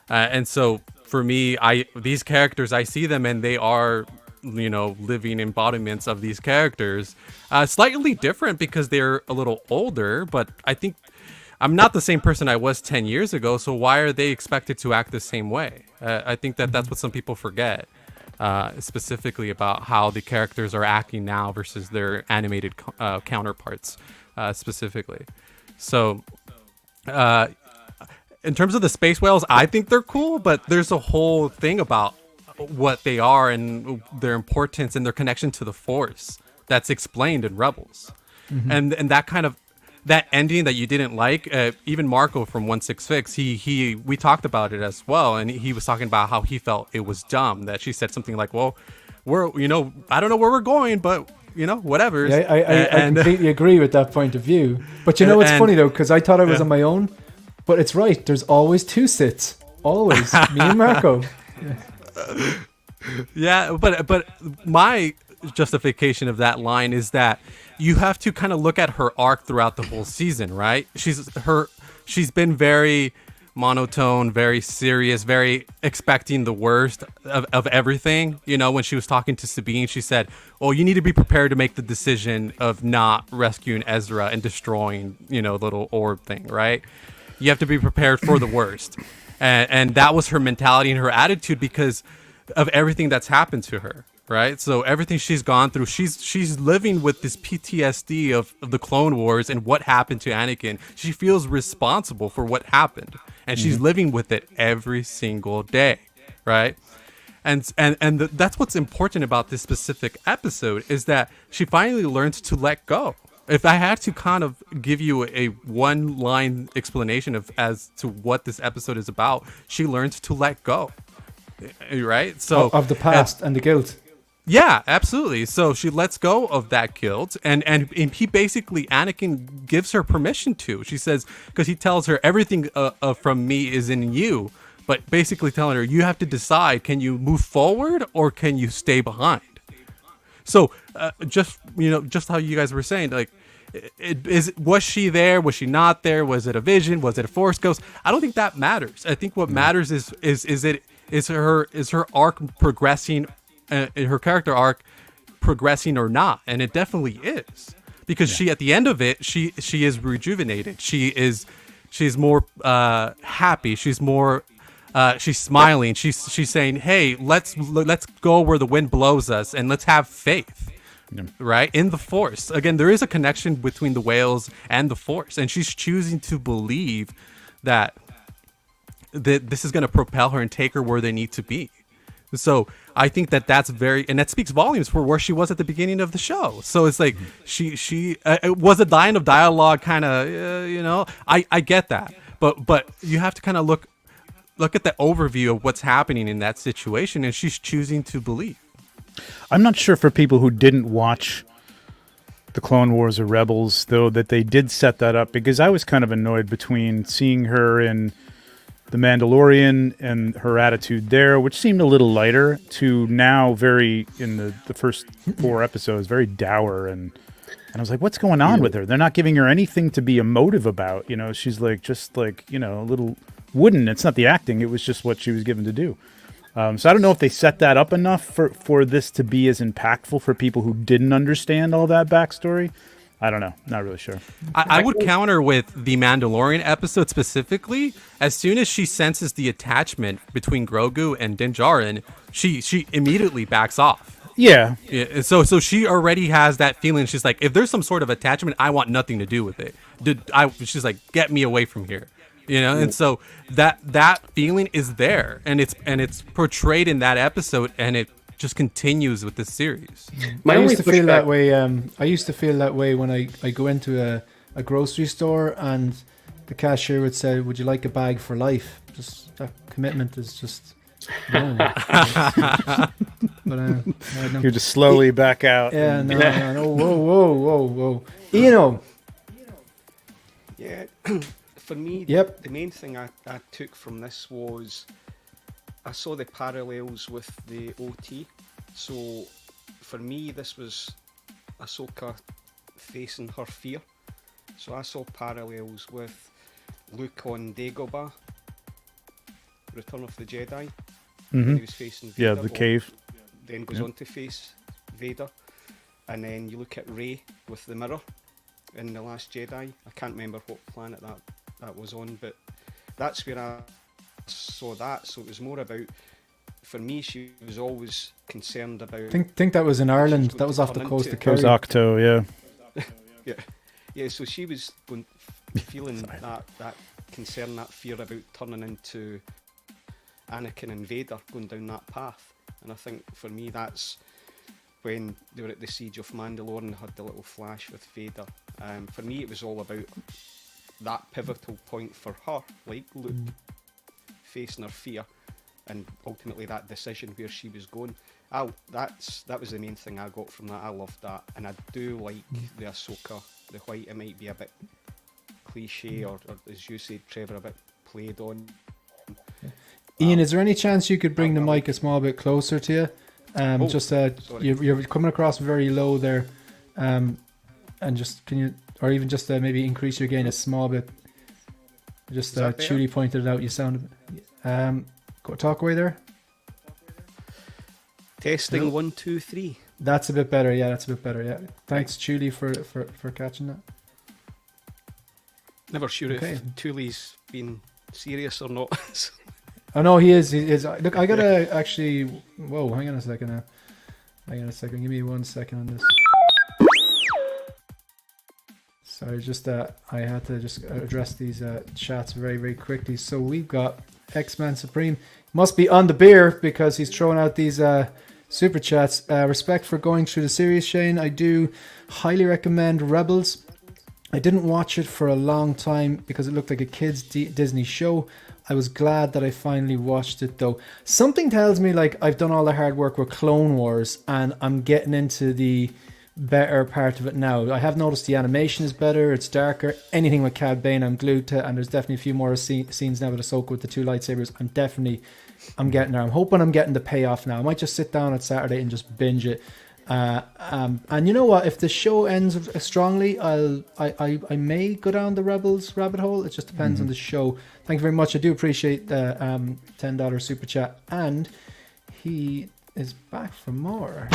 and so for me, these characters, I see them and they are, you know, living embodiments of these characters. Slightly different because they're a little older, but I think I'm not the same person I was 10 years ago, so why are they expected to act the same way? I think that's what some people forget, specifically about how the characters are acting now versus their animated counterparts, specifically. So, in terms of the space whales, I think they're cool, but there's a whole thing about what they are and their importance and their connection to the Force that's explained in Rebels. And that kind of, that ending that you didn't like, even Marco from 166, we talked about it as well, and he was talking about how he felt it was dumb that she said something like, well, we're, you know, I don't know where we're going, but, you know, whatever. Yeah, I completely agree with that point of view. But you know what's funny though, because I thought I was on my own, but it's right. There's always two Siths, always me and Marco. Yeah, but my justification of that line is that you have to kind of look at her arc throughout the whole season, right? She's been very monotone, very serious, very expecting the worst of everything. You know, when she was talking to Sabine, she said, "Oh, you need to be prepared to make the decision of not rescuing Ezra and destroying, you know, the little orb thing, right? You have to be prepared for the worst." And that was her mentality and her attitude because of everything that's happened to her, right? So everything she's gone through, she's living with this PTSD of the Clone Wars and what happened to Anakin. She feels responsible for what happened, and she's living with it every single day, right? And that's what's important about this specific episode, is that she finally learns to let go. If I had to kind of give you a one-line explanation as to what this episode is about, she learns to let go, right? So of the past and the guilt. Yeah, absolutely. So she lets go of that guilt, and he basically, Anakin gives her permission to. She says, because he tells her everything from me is in you, but basically telling her, you have to decide, can you move forward or can you stay behind? So just how you guys were saying, like, was she there? Was she not there? Was it a vision? Was it a Force ghost? I don't think that matters. I think what matters is her arc progressing, her character arc progressing or not, and it definitely is, because she, at the end of it, she is rejuvenated. She's more happy. She's more she's smiling. She's saying, hey, let's go where the wind blows us, and let's have faith. Right, in the Force. Again, there is a connection between the whales and the Force, and she's choosing to believe that this is going to propel her and take her where they need to be. So I think that's very, and that speaks volumes for where she was at the beginning of the show. So it's like she it was a line of dialogue, kind of, you know. I get that, but you have to kind of look at the overview of what's happening in that situation, and she's choosing to believe. I'm not sure for people who didn't watch the Clone Wars or Rebels, though, that they did set that up, because I was kind of annoyed between seeing her in The Mandalorian and her attitude there, which seemed a little lighter, to now very, in the first 4 episodes, very dour. And I was like, what's going on with her? They're not giving her anything to be emotive about. You know, she's like, just like, you know, a little wouldn't. It's not the acting. It was just what she was given to do. So I don't know if they set that up enough for this to be as impactful for people who didn't understand all that backstory. I don't know. Not really sure. I would counter with the Mandalorian episode specifically. As soon as she senses the attachment between Grogu and Din Djarin, she immediately backs off. Yeah. So she already has that feeling. She's like, if there's some sort of attachment, I want nothing to do with it. She's like, get me away from here. And so that feeling is there, and it's portrayed in that episode, and it just continues with this series. I used to feel that way. I used to feel that way when I go into a grocery store and the cashier would say, "Would you like a bag for life?" Just that commitment is just. No. But you just slowly back out. Yeah, no. Whoa. Yeah. For me, Yep. the main thing I took from this was I saw the parallels with the OT. So for me, this was Ahsoka facing her fear. So I saw parallels with Luke on Dagobah, Return of the Jedi. When he was facing Vader. Yeah, the cave. Then goes on to face Vader. And then you look at Rey with the mirror in The Last Jedi. I can't remember what planet that was on, but that's where I saw that. So it was more about, for me, she was always concerned about. I think that was in Ireland. That was off the coast of It was Kerry. Octo, yeah. Yeah. So she was feeling that concern, that fear about turning into Anakin and Vader, going down that path. And I think for me, that's when they were at the Siege of Mandalore and had the little flash with Vader. For me, it was all about that pivotal point for her, like Luke, facing her fear, and ultimately that decision where she was going. That was the main thing I got from that. I loved that, and I do like the Ahsoka, the white. It might be a bit cliche, or as you said, Trevor, a bit played on. Ian, is there any chance you could bring the mic a small bit closer to you? You're coming across very low there, and just can you, or even just maybe increase your gain a small bit. Just Julie pointed it out. You sound. Go talk away there. Testing 1, 2, 3. That's a bit better. Yeah, that's a bit better. Yeah. Thanks, Julie, for catching that. Never sure if Thule's been serious or not. Oh no, he is. Look, I gotta actually. Whoa, hang on a second now. Give me 1 second on this. Sorry, just I had to just address these chats very, very quickly. So we've got X-Man Supreme. Must be on the beer because he's throwing out these super chats. Respect for going through the series, Shane. I do highly recommend Rebels. I didn't watch it for a long time because it looked like a kid's Disney show. I was glad that I finally watched it though. Something tells me like I've done all the hard work with Clone Wars and I'm getting into the better part of it now. I have noticed the animation is better, it's darker. Anything with Cad Bane I'm glued to, and there's definitely a few more scenes now with Ahsoka with the 2 lightsabers. I'm getting there. I'm hoping I'm getting the payoff now. I might just sit down on Saturday and just binge it. And you know what? If the show ends strongly, I may go down the Rebels rabbit hole. It just depends on the show. Thank you very much. I do appreciate the $10 super chat, and he is back for more.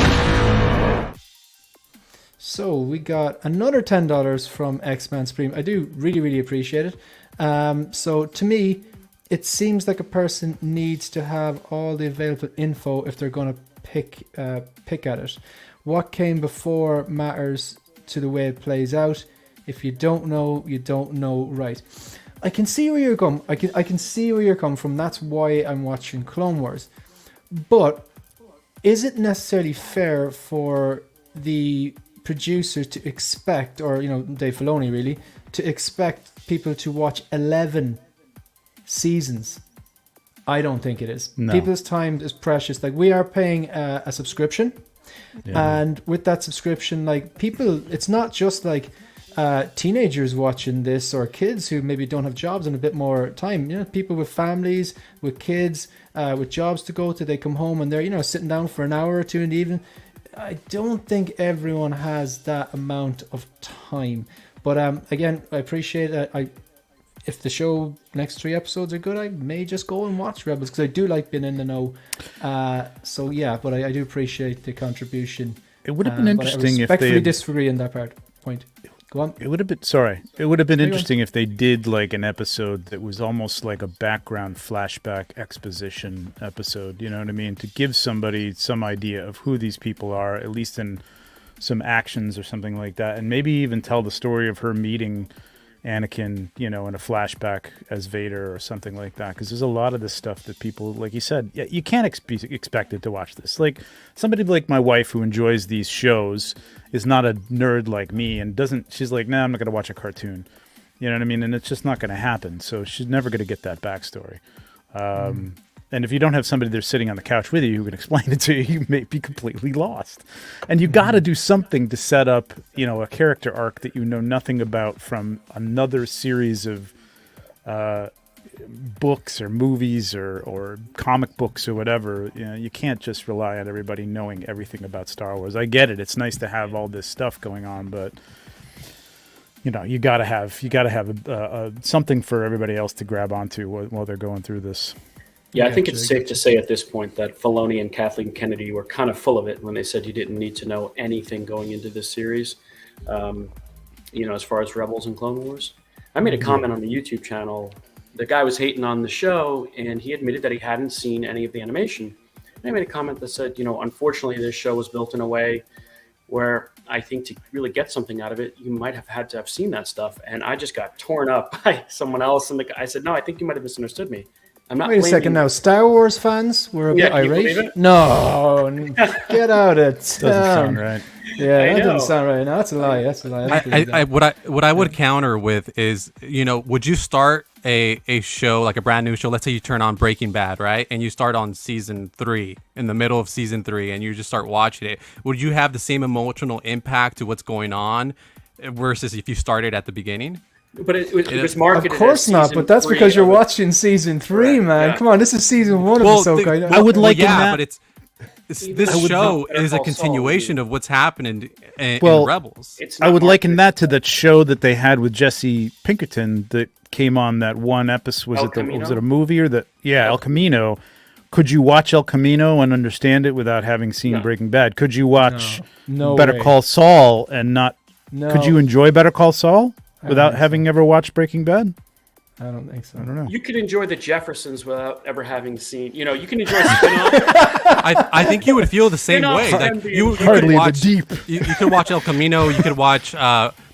So we got another $10 from X-Man Supreme. I do really, really appreciate it. So to me, it seems like a person needs to have all the available info if they're going to pick at it. What came before matters to the way it plays out. If you don't know, you don't know, right? I can see where you're coming. I can see where you're coming from. That's why I'm watching Clone Wars. But is it necessarily fair for the producer to expect, or Dave Filoni really, to expect people to watch 11 seasons? I don't think it is. No. People's time is precious. Like, we are paying a subscription, and with that subscription, like, people, it's not just like teenagers watching this or kids who maybe don't have jobs and a bit more time. People with families, with kids, with jobs to go to, they come home and they're sitting down for an hour or two in the evening. I don't think everyone has that amount of time. But again, I appreciate it. if the show next 3 episodes are good, I may just go and watch Rebels because I do like being in the know. So yeah, but I do appreciate the contribution. It would have been interesting if they respectfully disagree in that point. Go on. It would have been interesting if they did like an episode that was almost like a background flashback exposition episode. You know what I mean? To give somebody some idea of who these people are, at least in some actions or something like that, and maybe even tell the story of her meeting Anakin, in a flashback as Vader or something like that. Because there's a lot of this stuff that people, like you said, you can't be expected to watch this. Like somebody like my wife who enjoys these shows is not a nerd like me and she's like, nah, I'm not going to watch a cartoon. You know what I mean? And it's just not going to happen. So she's never going to get that backstory. And if you don't have somebody there sitting on the couch with you who can explain it to you, you may be completely lost. And you got to do something to set up, a character arc that you know nothing about from another series of books or movies or comic books or whatever. You can't just rely on everybody knowing everything about Star Wars. I get it. It's nice to have all this stuff going on, but you got to have something for everybody else to grab onto while they're going through this. Yeah, I think it's safe to say at this point that Filoni and Kathleen Kennedy were kind of full of it when they said you didn't need to know anything going into this series, as far as Rebels and Clone Wars. I made a comment on the YouTube channel. The guy was hating on the show, and he admitted that he hadn't seen any of the animation. And I made a comment that said, unfortunately, this show was built in a way where I think to really get something out of it, you might have had to have seen that stuff. And I just got torn up by someone else. And I said, no, I think you might have misunderstood me. I'm not. Wait a second now. Star Wars fans were a bit irate. No, get out of it. Doesn't sound right. Yeah, that doesn't sound right. No, that's a lie. That's a lie. What I would counter with is, would you start a show, like a brand new show? Let's say you turn on Breaking Bad, right? And you start on season 3, in the middle of season 3, and you just start watching it. Would you have the same emotional impact to what's going on versus if you started at the beginning? But it was marketed. Of course not, but that's because you're watching season 3, man. Yeah. Come on, this is season 1 of Ahsoka. I would like that. But this show is a continuation of what's happening in Rebels. I would liken that to that show that they had with Jesse Pinkerton that came on that one episode. Was it a movie or El Camino? Could you watch El Camino and understand it without having seen Breaking Bad? Could you watch Better Call Saul and not? No. Could you enjoy Better Call Saul without having ever watched Breaking Bad? I don't think so. I don't know. You could enjoy the Jeffersons without ever having seen. You can enjoy spin-off. I think you would feel the same way. Like you could watch You could watch El Camino. You could watch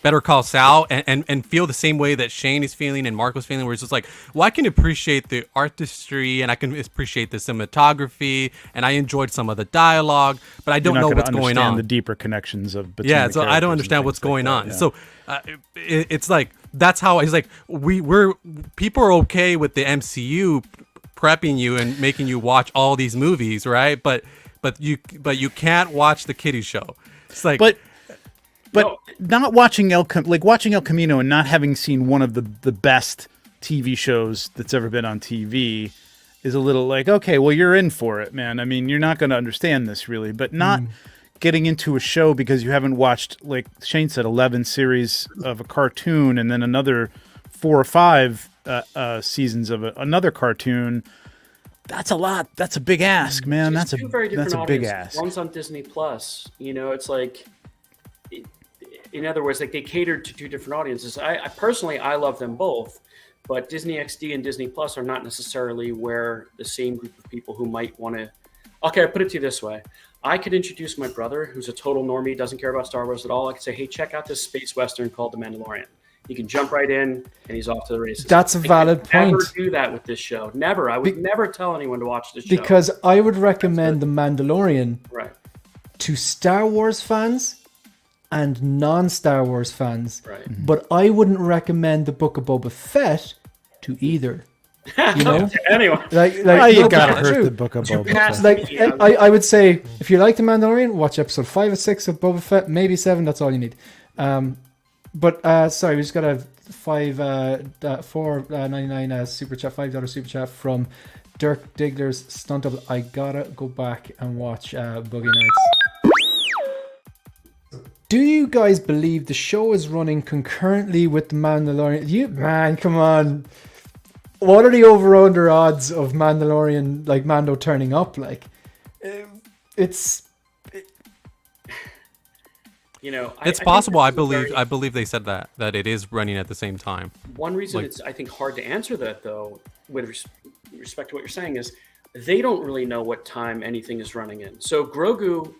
Better Call Saul and feel the same way that Shane is feeling and Mark was feeling, where it's just like, well, I can appreciate the artistry and I can appreciate the cinematography and I enjoyed some of the dialogue, but I don't know what's going on. The deeper connections of between so I don't understand what's going on. Yeah. So it's like that's how it's like we're people are okay with the MCU prepping you and making you watch all these movies, right? But you can't watch the kiddie show. It's like But not watching watching El Camino and not having seen one of the best TV shows that's ever been on TV is a little like, okay, well, you're in for it, man. I mean, you're not going to understand this really, but not getting into a show because you haven't watched, like Shane said, 11 series of a cartoon and then another 4 or 5 seasons of another cartoon. That's a lot. That's a big ask, man. That's a big ask. One's on Disney Plus. It's like, in other words, like they catered to 2 different audiences. I personally love them both, but Disney XD and Disney Plus are not necessarily where the same group of people who might want to. Okay, I put it to you this way: I could introduce my brother, who's a total normie, doesn't care about Star Wars at all. I could say, "Hey, check out this space western called The Mandalorian." He can jump right in, and he's off to the races. That's a valid point. Never do that with this show. Never. I would never tell anyone to watch this show. Because I would recommend The Mandalorian to Star Wars fans and non-Star Wars fans. Right. But I wouldn't recommend the Book of Boba Fett to either. You know? Anyone. You gotta hurt the Book of Boba Fett. I would say, if you like The Mandalorian, watch episode 5 or 6 of Boba Fett, maybe 7, that's all you need. Sorry, we just got a $4.99 super chat, $5 super chat from Dirk Diggler's Stunt Double. I gotta go back and watch Boogie Nights. Do you guys believe the show is running concurrently with the Mandalorian? Man, come on. What are the over/under odds of Mandalorian, like Mando turning up? Like, it's. It's possible. I believe they said that it is running at the same time. One reason it's, I think, hard to answer that, though, with respect to what you're saying, is they don't really know what time anything is running in. So Grogu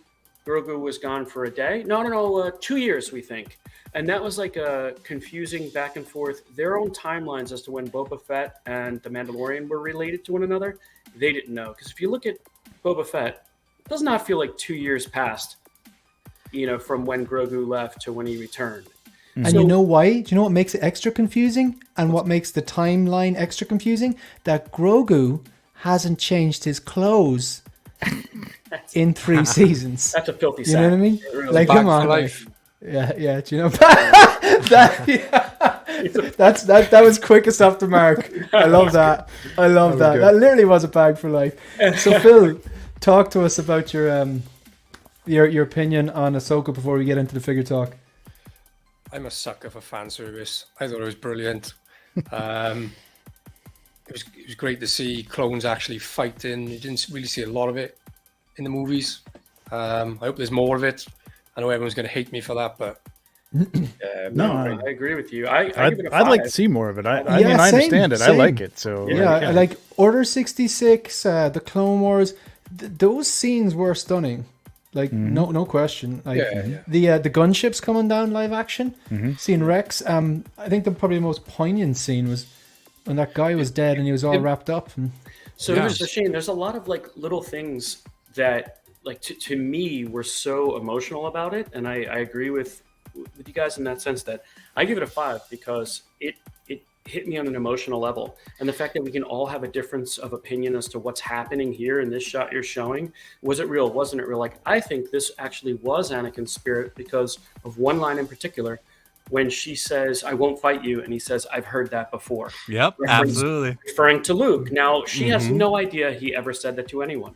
was gone for a day. No, 2 years, we think. And that was like a confusing back and forth. Their own timelines as to when Boba Fett and the Mandalorian were related to one another, they didn't know. Because if you look at Boba Fett, it does not feel like 2 years passed, from when Grogu left to when he returned. And so, you know why? Do you know what makes it extra confusing? And what makes the timeline extra confusing? That Grogu hasn't changed his clothes in 3 seasons. That's a filthy You know what I mean? Really like, come on. Yeah. Do you know that was quickest off the mark. I love that. That literally was a bag for life. So Phil, talk to us about your opinion on Ahsoka before we get into the figure talk. I'm a sucker for fan service. I thought it was brilliant. It was great to see clones actually fighting. You didn't really see a lot of it in the movies. I hope there's more of it. I know everyone's going to hate me for that, but I agree with you. I'd like to see more of it. I understand it. Same. I like it. So I like Order 66, the Clone Wars. Those scenes were stunning. Like no question. Like the gunships coming down live action, seeing Rex. I think probably the most poignant scene was when that guy was dead and he was all wrapped up. So it was a shame. There's a lot of like little things that, like, to me, were so emotional about it, and I agree with you guys in that sense that I give it a 5 because it hit me on an emotional level, and the fact that we can all have a difference of opinion as to what's happening here in this shot you're showing. Was it real? Wasn't it real? Like, I think this actually was Anakin's spirit because of one line in particular when she says, "I won't fight you," and he says, "I've heard that before." Yep, absolutely. Referring to Luke. Now, she has no idea he ever said that to anyone.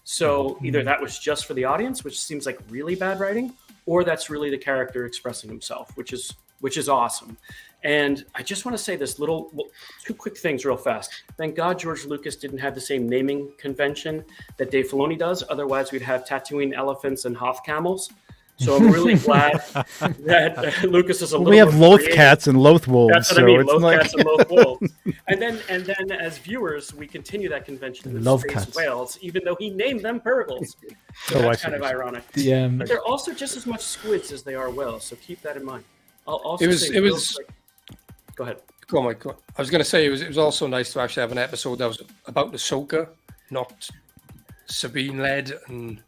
So either that was just for the audience, which seems like really bad writing, or that's really the character expressing himself, which is awesome. And I just want to say this two quick things real fast. Thank God George Lucas didn't have the same naming convention that Dave Filoni does. Otherwise, we'd have Tatooine elephants and Hoth camels. So I'm really glad that Lucas is a little. We have more Loth creative. Cats and Loth Wolves. That's what I mean, Loth Cats and Loth Wolves. And then as viewers, we continue that convention with Love Space cats. Whales, even though he named them Purgles. So that's kind of ironic. But they're also just as much squids as they are whales, so keep that in mind. I'll also go ahead. Go on, Mike. Go on. I was going to say it was also nice to actually have an episode that was about Ahsoka, not Sabine led and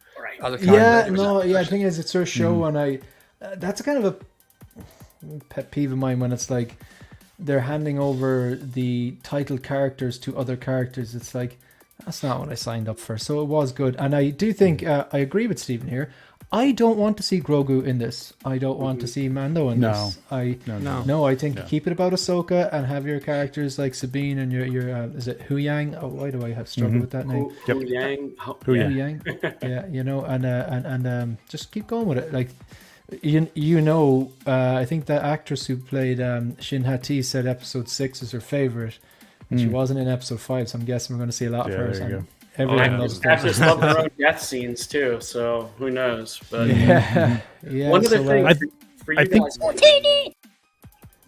other characters. The thing is, it's her show, and that's kind of a pet peeve of mine when it's like they're handing over the title characters to other characters. It's like, that's not what I signed up for. So it was good, and I do think I agree with Stephen here. I don't want to see Grogu in this. I don't want to see Mando in this. No. I think keep it about Ahsoka and have your characters like Sabine and your is it Hu Yang? Oh, why do I have struggled with that name? Hu Yang. Hu Yang. Yeah, and just keep going with it. Like I think the actress who played Shin Hati said episode 6 is her favorite, and she wasn't in episode 5, so I'm guessing we're going to see a lot of her. Everyone loves actors love their own death scenes too, so who knows? But one other thing for you guys.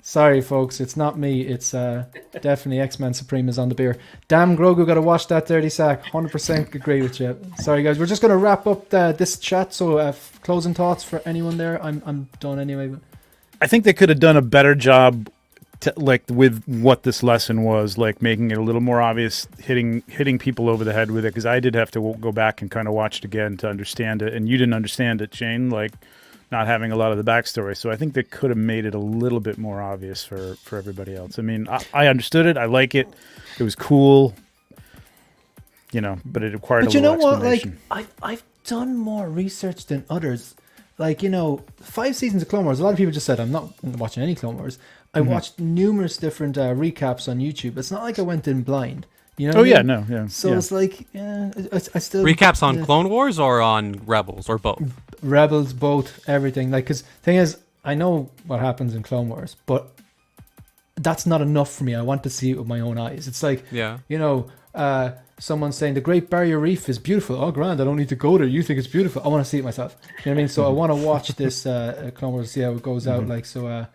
Sorry, folks, it's not me. It's definitely X-Men Supreme is on the beer. Damn, Grogu, got to watch that dirty sack. 100% agree with you. Sorry, guys, we're just going to wrap up this chat. So, closing thoughts for anyone there. I'm done anyway. I think they could have done a better job. With what this lesson was, like making it a little more obvious, hitting people over the head with it, because I did have to go back and kind of watch it again to understand it, and you didn't understand it, Shane, like not having a lot of the backstory. So I think they could have made it a little bit more obvious for everybody else. I mean, I understood it, I like it, it was cool, but it required a little explanation. Like I've done more research than others. Like 5 seasons of Clone Wars. A lot of people just said I'm not watching any Clone Wars. I watched numerous different recaps on YouTube. It's not like I went in blind. You know? Oh yeah, no, yeah. So yeah. it's like, yeah, I still Recaps on Clone Wars or on Rebels or both? Rebels, both, everything. Like, because thing is, I know what happens in Clone Wars, but that's not enough for me. I want to see it with my own eyes. It's like, you know, someone saying the Great Barrier Reef is beautiful. Oh, grand! I don't need to go there. You think it's beautiful? I want to see it myself. You know what I mean? So I want to watch this Clone Wars, see how it goes out. Like, so.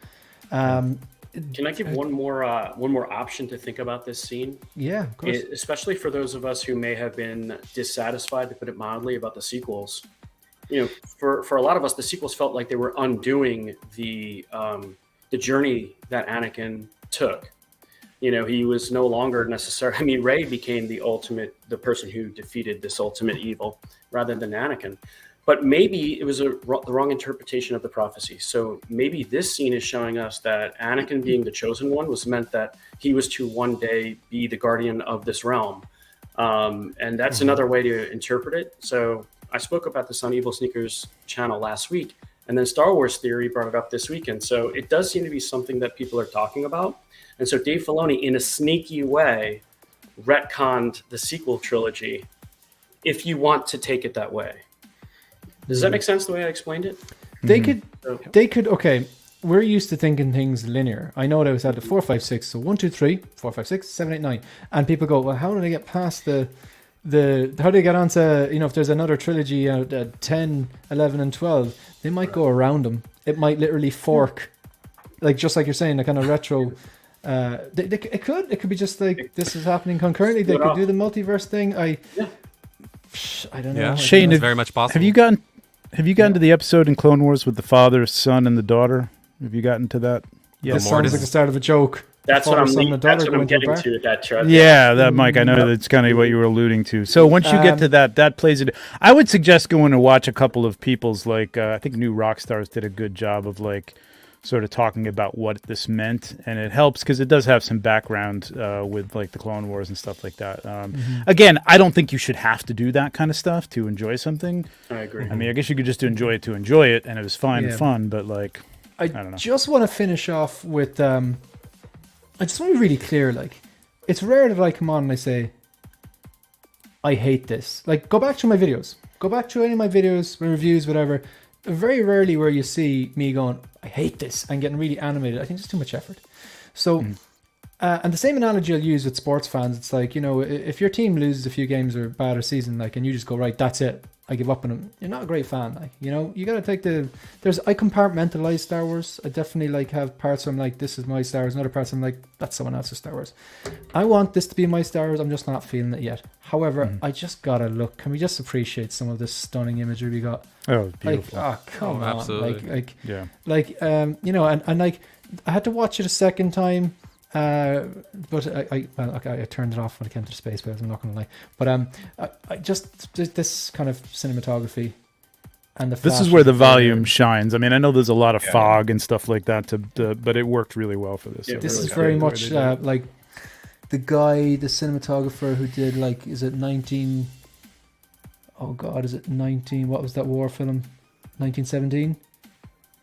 Can I give one more option to think about this scene? Yeah, of course. Especially for those of us who may have been dissatisfied, to put it mildly, about the sequels. You know, for a lot of us, the sequels felt like they were undoing the journey that Anakin took. You know, he was no longer necessary. I mean, Rey became the person who defeated this ultimate evil, rather than Anakin. But maybe it was the wrong interpretation of the prophecy. So maybe this scene is showing us that Anakin being the chosen one was meant that he was to one day be the guardian of this realm. And that's another way to interpret it. So I spoke about this on Evil Sneakers channel last week, and then Star Wars Theory brought it up this weekend. So it does seem to be something that people are talking about. And so Dave Filoni, in a sneaky way, retconned the sequel trilogy, if you want to take it that way. Does that make sense the way I explained it? They could, okay, we're used to thinking things linear. I know that was at the 4, 5, 6, so 1, 2, 3, 4, 5, 6, 7, 8, 9. And people go, well, how do they get past how do they get onto, you know, if there's another trilogy out at 10, 11, and 12, they might go around them. It might literally fork, like just like you're saying, a kind of retro. It could be just like this is happening concurrently. They could do the multiverse thing. I don't know. Yeah, Shane, it's very much possible. Have you gotten to the episode in Clone Wars with the father, son, and the daughter? Have you gotten to that? Yeah, this sounds like the start of a joke. That's what I'm getting to with that chart. Yeah, that Mike, I know that's kind of what you were alluding to. So once you get to that plays it. I would suggest going to watch a couple of people's, like I think New Rockstars did a good job of like sort of talking about what this meant, and it helps because it does have some background with like the Clone Wars and stuff like that. Again, I don't think you should have to do that kind of stuff to enjoy something. I agree. I mean, I guess you could just enjoy it, and it was fine and fun, but like, I don't know. Just want to finish off with, I just want to be really clear, like, it's rare that I come on and I say, I hate this. Like, go back to my videos. Go back to any of my videos, my reviews, whatever. Very rarely where you see me going, I hate this, and getting really animated. I think it's too much effort. So, and the same analogy I'll use with sports fans. It's like, you know, if your team loses a few games or bad or season, like, and you just go, right, that's it, I give up on them. You're not a great fan, like, you know. You got to take I compartmentalize Star Wars. I definitely like have parts where I'm like, this is my Star Wars, and other parts I'm like, that's someone else's Star Wars. I want this to be my Star Wars. I'm just not feeling it yet. However, I just gotta look. Can we just appreciate some of this stunning imagery we got? Oh, beautiful! Like, come on, absolutely. you know, and like I had to watch it a second time. But I turned it off when it came to the space whales. I'm not going to lie, but I just this kind of cinematography and the. This is where the volume shines. I mean, I know there's a lot of fog and stuff like that, but it worked really well for this. Yeah, this really is very much like the cinematographer who did like, is it 19? Oh God, is it 19? What was that war film? 1917.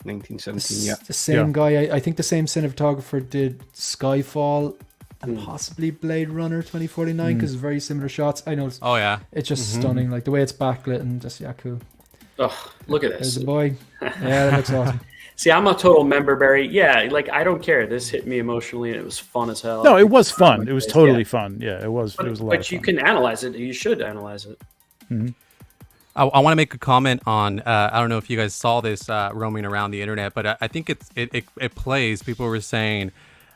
1917, yeah. The same guy. I think the same cinematographer did Skyfall and possibly Blade Runner 2049 because it's very similar shots. I know. It's just stunning. Like the way it's backlit and just cool. Oh, look at this. There's a boy. Yeah, that looks awesome. See, I'm a total member, Barry. Yeah, like I don't care. This hit me emotionally, and it was fun as hell. No, it was fun. It was totally fun. Yeah, it was. It was a lot. But you can analyze it. You should analyze it. I want to make a comment on. I don't know if you guys saw this roaming around the internet, but I think it plays. People were saying,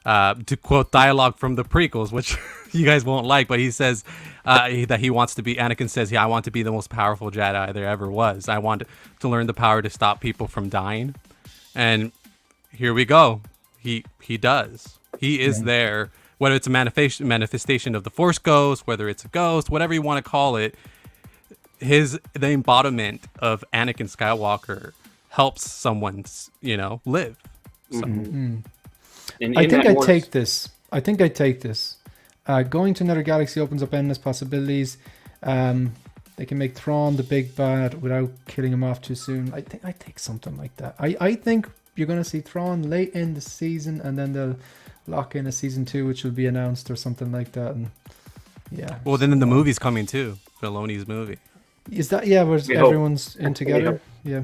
to quote dialogue from the prequels, which you guys won't like, but he says that he wants to be. Anakin says, "Yeah, I want to be the most powerful Jedi there ever was. I want to learn the power to stop people from dying." And here we go. He does. He is there. Whether it's a manifestation of the Force ghost, whether it's a ghost, whatever you want to call it. The embodiment of Anakin Skywalker helps someone, live. So. I think I take this. Going to another galaxy opens up endless possibilities. They can make Thrawn the big bad without killing him off too soon. I think I take something like that. I think you're going to see Thrawn late in the season, and then they'll lock in a season 2, which will be announced or something like that. And Yeah. Well, then the movie's coming too. Filoni's movie. Is that where everyone's in together? Yeah.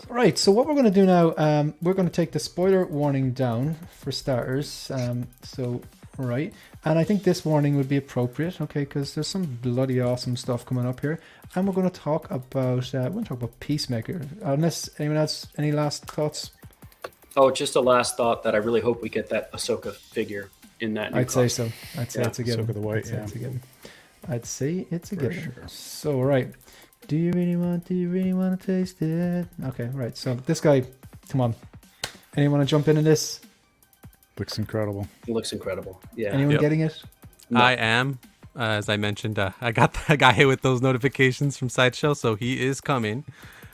Right. So what we're going to do now, we're going to take the spoiler warning down for starters. Right. And I think this warning would be appropriate, okay, because there's some bloody awesome stuff coming up here. And we're going to talk about Peacemaker. Unless anyone else, any last thoughts? Oh, just a last thought that I really hope we get that Ahsoka figure in that. I'd say so. I'd say it's a given. Ahsoka the White, I'd say it's a given. Sure. So, right. Do you really want to taste it? Okay, right. So this guy, come on. Anyone want to jump into this? Looks incredible. It looks incredible. Yeah. Anyone getting it? No. I am. As I mentioned, I got hit with those notifications from Sideshow, so he is coming.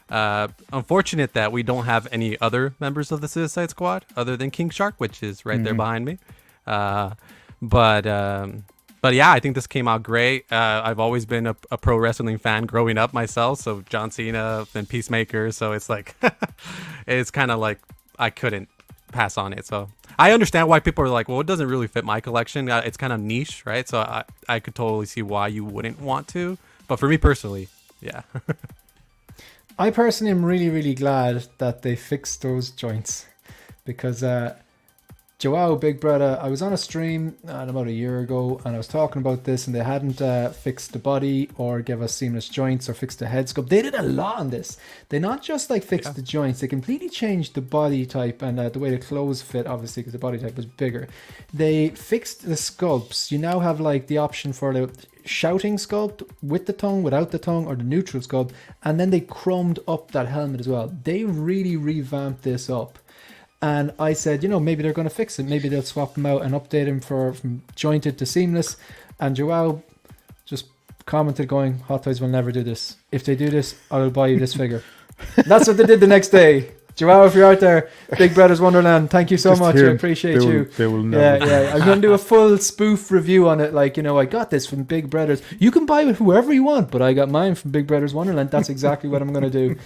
Unfortunate that we don't have any other members of the Suicide Squad other than King Shark, which is right there behind me. But yeah, I think this came out great. I've always been a pro wrestling fan growing up myself, so John Cena and Peacemaker. So it's like, it's kind of like I couldn't pass on it. So I understand why people are like, well, it doesn't really fit my collection. It's kind of niche, right? So I could totally see why you wouldn't want to. But for me personally, yeah. I personally am really, really glad that they fixed those joints because Joao, Big Brother, I was on a stream about a year ago and I was talking about this and they hadn't fixed the body or give us seamless joints or fixed the head sculpt. They did a lot on this. They not just like fixed the joints, they completely changed the body type and the way the clothes fit, obviously, because the body type was bigger. They fixed the sculpts. You now have like the option for the shouting sculpt with the tongue, without the tongue, or the neutral sculpt, and then they chromed up that helmet as well. They really revamped this up. And I said, maybe they're going to fix it. Maybe they'll swap him out and update him from jointed to seamless. And Joao just commented going, Hot Toys will never do this. If they do this, I will buy you this figure. That's what they did the next day. Joao, if you're out there, Big Brothers Wonderland, thank you so much. I appreciate you. They will never. Yeah. I'm going to do a full spoof review on it. Like, I got this from Big Brothers. You can buy it whoever you want, but I got mine from Big Brothers Wonderland. That's exactly what I'm going to do.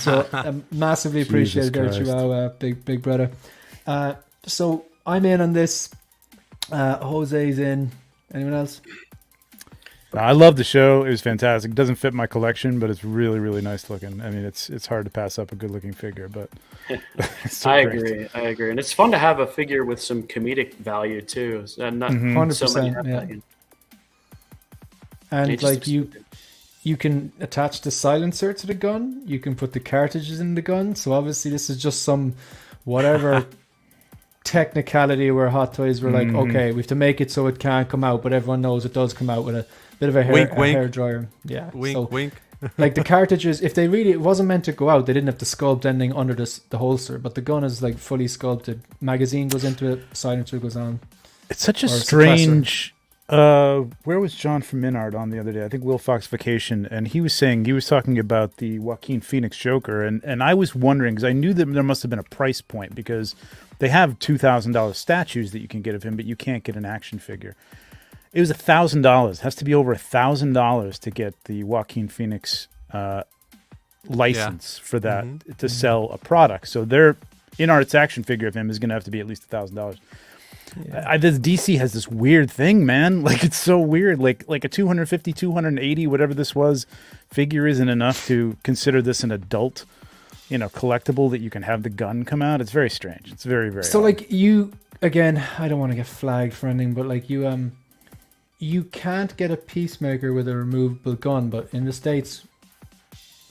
So I massively appreciate it there, Joao, Big Brother. So I'm in on this. Jose's in. Anyone else? I love the show. It was fantastic. It doesn't fit my collection, but it's really, really nice looking. I mean, it's hard to pass up a good looking figure, but I agree. And it's fun to have a figure with some comedic value too. And not 100%. Yeah. And like you can attach the silencer to the gun. You can put the cartridges in the gun. So obviously this is just some whatever technicality where Hot Toys were like, okay, we have to make it so it can't come out, but everyone knows it does come out with a bit of a hair dryer. Yeah. Wink. Like the cartridges, if they really, it wasn't meant to go out, they didn't have to sculpt anything under the holster, but the gun is like fully sculpted. Magazine goes into it, silencer goes on. It's such a strange. Where was John from INART on the other day? I think Will Fox Vacation, and he was talking about the Joaquin Phoenix Joker, and I was wondering because I knew that there must have been a price point because they have $2,000 statues that you can get of him, but you can't get an action figure. It was $1,000. It has to be over $1,000 to get the Joaquin Phoenix license for that to sell a product. So their INART's action figure of him is going to have to be at least $1,000. Yeah. This DC has this weird thing, man. Like it's so weird. Like a 250, 280, whatever this was, figure isn't enough to consider this an adult, collectible that you can have the gun come out. It's very strange. It's very, very so odd. Like you again. I don't want to get flagged for anything, but like you can't get a Peacemaker with a removable gun, but in the States,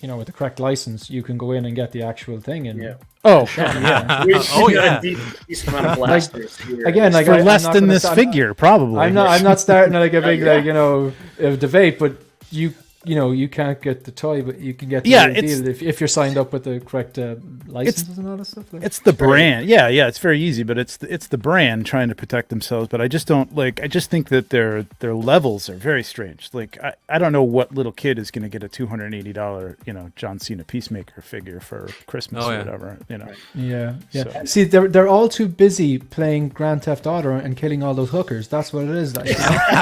with the correct license, you can go in and get the actual thing. And Decent amount of blasters here. Again, like for less than this figure, probably. I'm not starting like a big debate, but you can't get the toy, but you can get the real deal if you're signed up with the correct licenses and all that stuff. Like. It's the brand, yeah. It's very easy, but it's the brand trying to protect themselves. But I just don't like. I just think that their levels are very strange. Like I don't know what little kid is going to get a $280 John Cena Peacemaker figure for Christmas or whatever. Yeah. So. See, they're all too busy playing Grand Theft Auto and killing all those hookers. That's what it is. Like,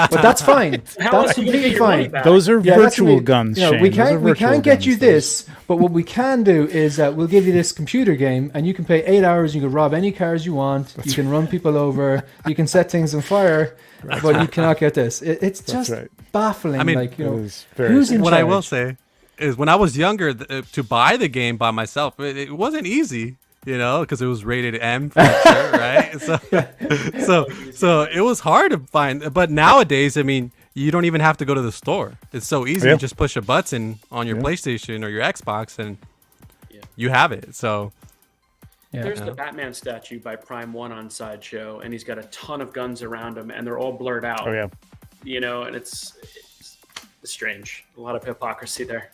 but that's fine. That's completely fine. Those are virtual virtual guns, You know, Shane. we Those are can't virtual get you guns, those. this, but what we can do is we'll give you this computer game, and you can play 8 hours. You can rob any cars you want. You can run people over. You can set things on fire, but you cannot get this. It's just baffling. I mean, like, you know, It was very who's in What charge? I will say is, when I was younger, to buy the game by myself, it wasn't easy. You know, because it was rated M for sure, right? So it was hard to find. But nowadays, I mean, you don't even have to go to the store. It's so easy. Yeah. You just push a button on your PlayStation or your Xbox, and you have it. So There's the Batman statue by Prime One on Sideshow, and he's got a ton of guns around him, and they're all blurred out. Oh yeah. You know, and it's strange. A lot of hypocrisy there.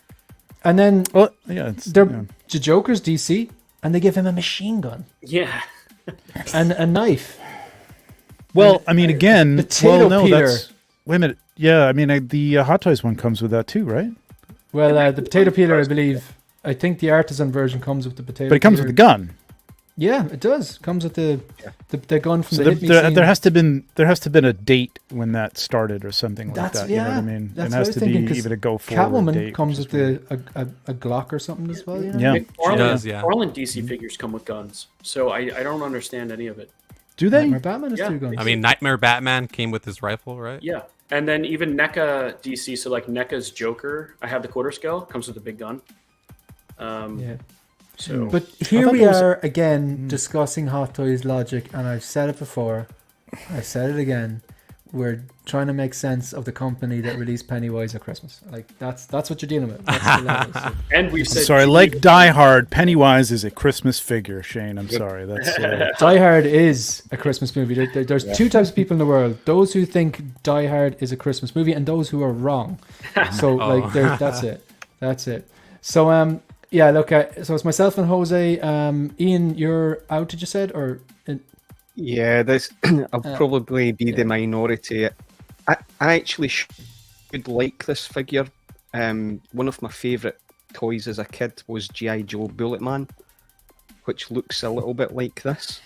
And then Well, yeah. It's, they're yeah. the Joker's DC, and they give him a machine gun Yeah. and a knife. Well, I mean, again, Potato peeler. that's wait a minute. Yeah, I mean, the Hot Toys one comes with that too, right? Well, the potato peeler, I believe. I think the artisan version comes with the potato. But it comes peeler. with the gun. Yeah, it does. Comes with the gun from So the hit me there scene. has to been a date when that started or something like that. You know what I mean? That's it what I has was to thinking, be 'cause even a go forward Catwoman date. comes which with is weird. a Glock or something as well. You know? Yeah. McFarlane DC figures come with guns, so I don't understand any of it. Do they? Nightmare Batman has Yeah. 2 guns. I mean, Nightmare Batman came with his rifle, right? Yeah, and then even NECA DC, so like NECA's Joker, I have the quarter scale, comes with a big gun. yeah. So, But here thought we there was- are again discussing Hot Toys logic, and I've said it before. I said it again. We're trying to make sense of the company that released Pennywise at Christmas. Like that's what you're dealing with. That's the level. So, and we've said Sorry, like Die Hard, Pennywise is a Christmas figure, Shane. I'm sorry. That's Die Hard is a Christmas movie. There's 2 types of people in the world: those who think Die Hard is a Christmas movie, and those who are wrong. So like, that's it. That's it. So yeah, look, so it's myself and Jose. Ian, you're out. Did you said or? Yeah, this I'll probably be the minority. I actually should like this figure. One of my favourite toys as a kid was G.I. Joe Bullet Man, which looks a little bit like this.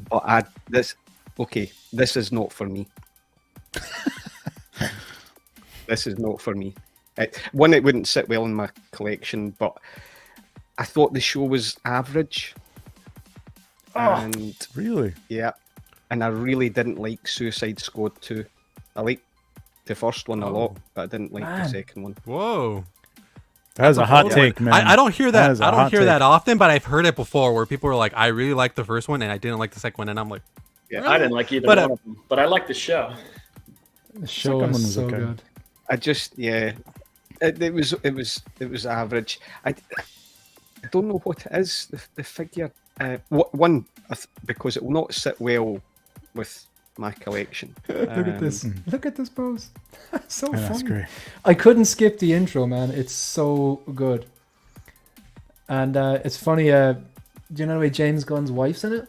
But this is not for me. This is not for me. It wouldn't sit well in my collection, but I thought the show was average. And really. yeah, and I really didn't like Suicide Squad 2. I liked the first one a lot, but I didn't like the second one. Whoa. That's a hot take, man. I don't hear that. is a I don't hot hear take. that often, but I've heard it before where people are like, "I really liked the first one and I didn't like the second one," and I'm like, Yeah, I didn't like either But, one of them, but I like the show. The show Second one is was so okay. good. I just it was average. I don't know what it is. The figure, because it will not sit well with my collection. Look at this. Look at this pose. So Yeah, funny. that's great. I couldn't skip the intro, man. It's so good. And it's funny, do you know the way James Gunn's wife's in it?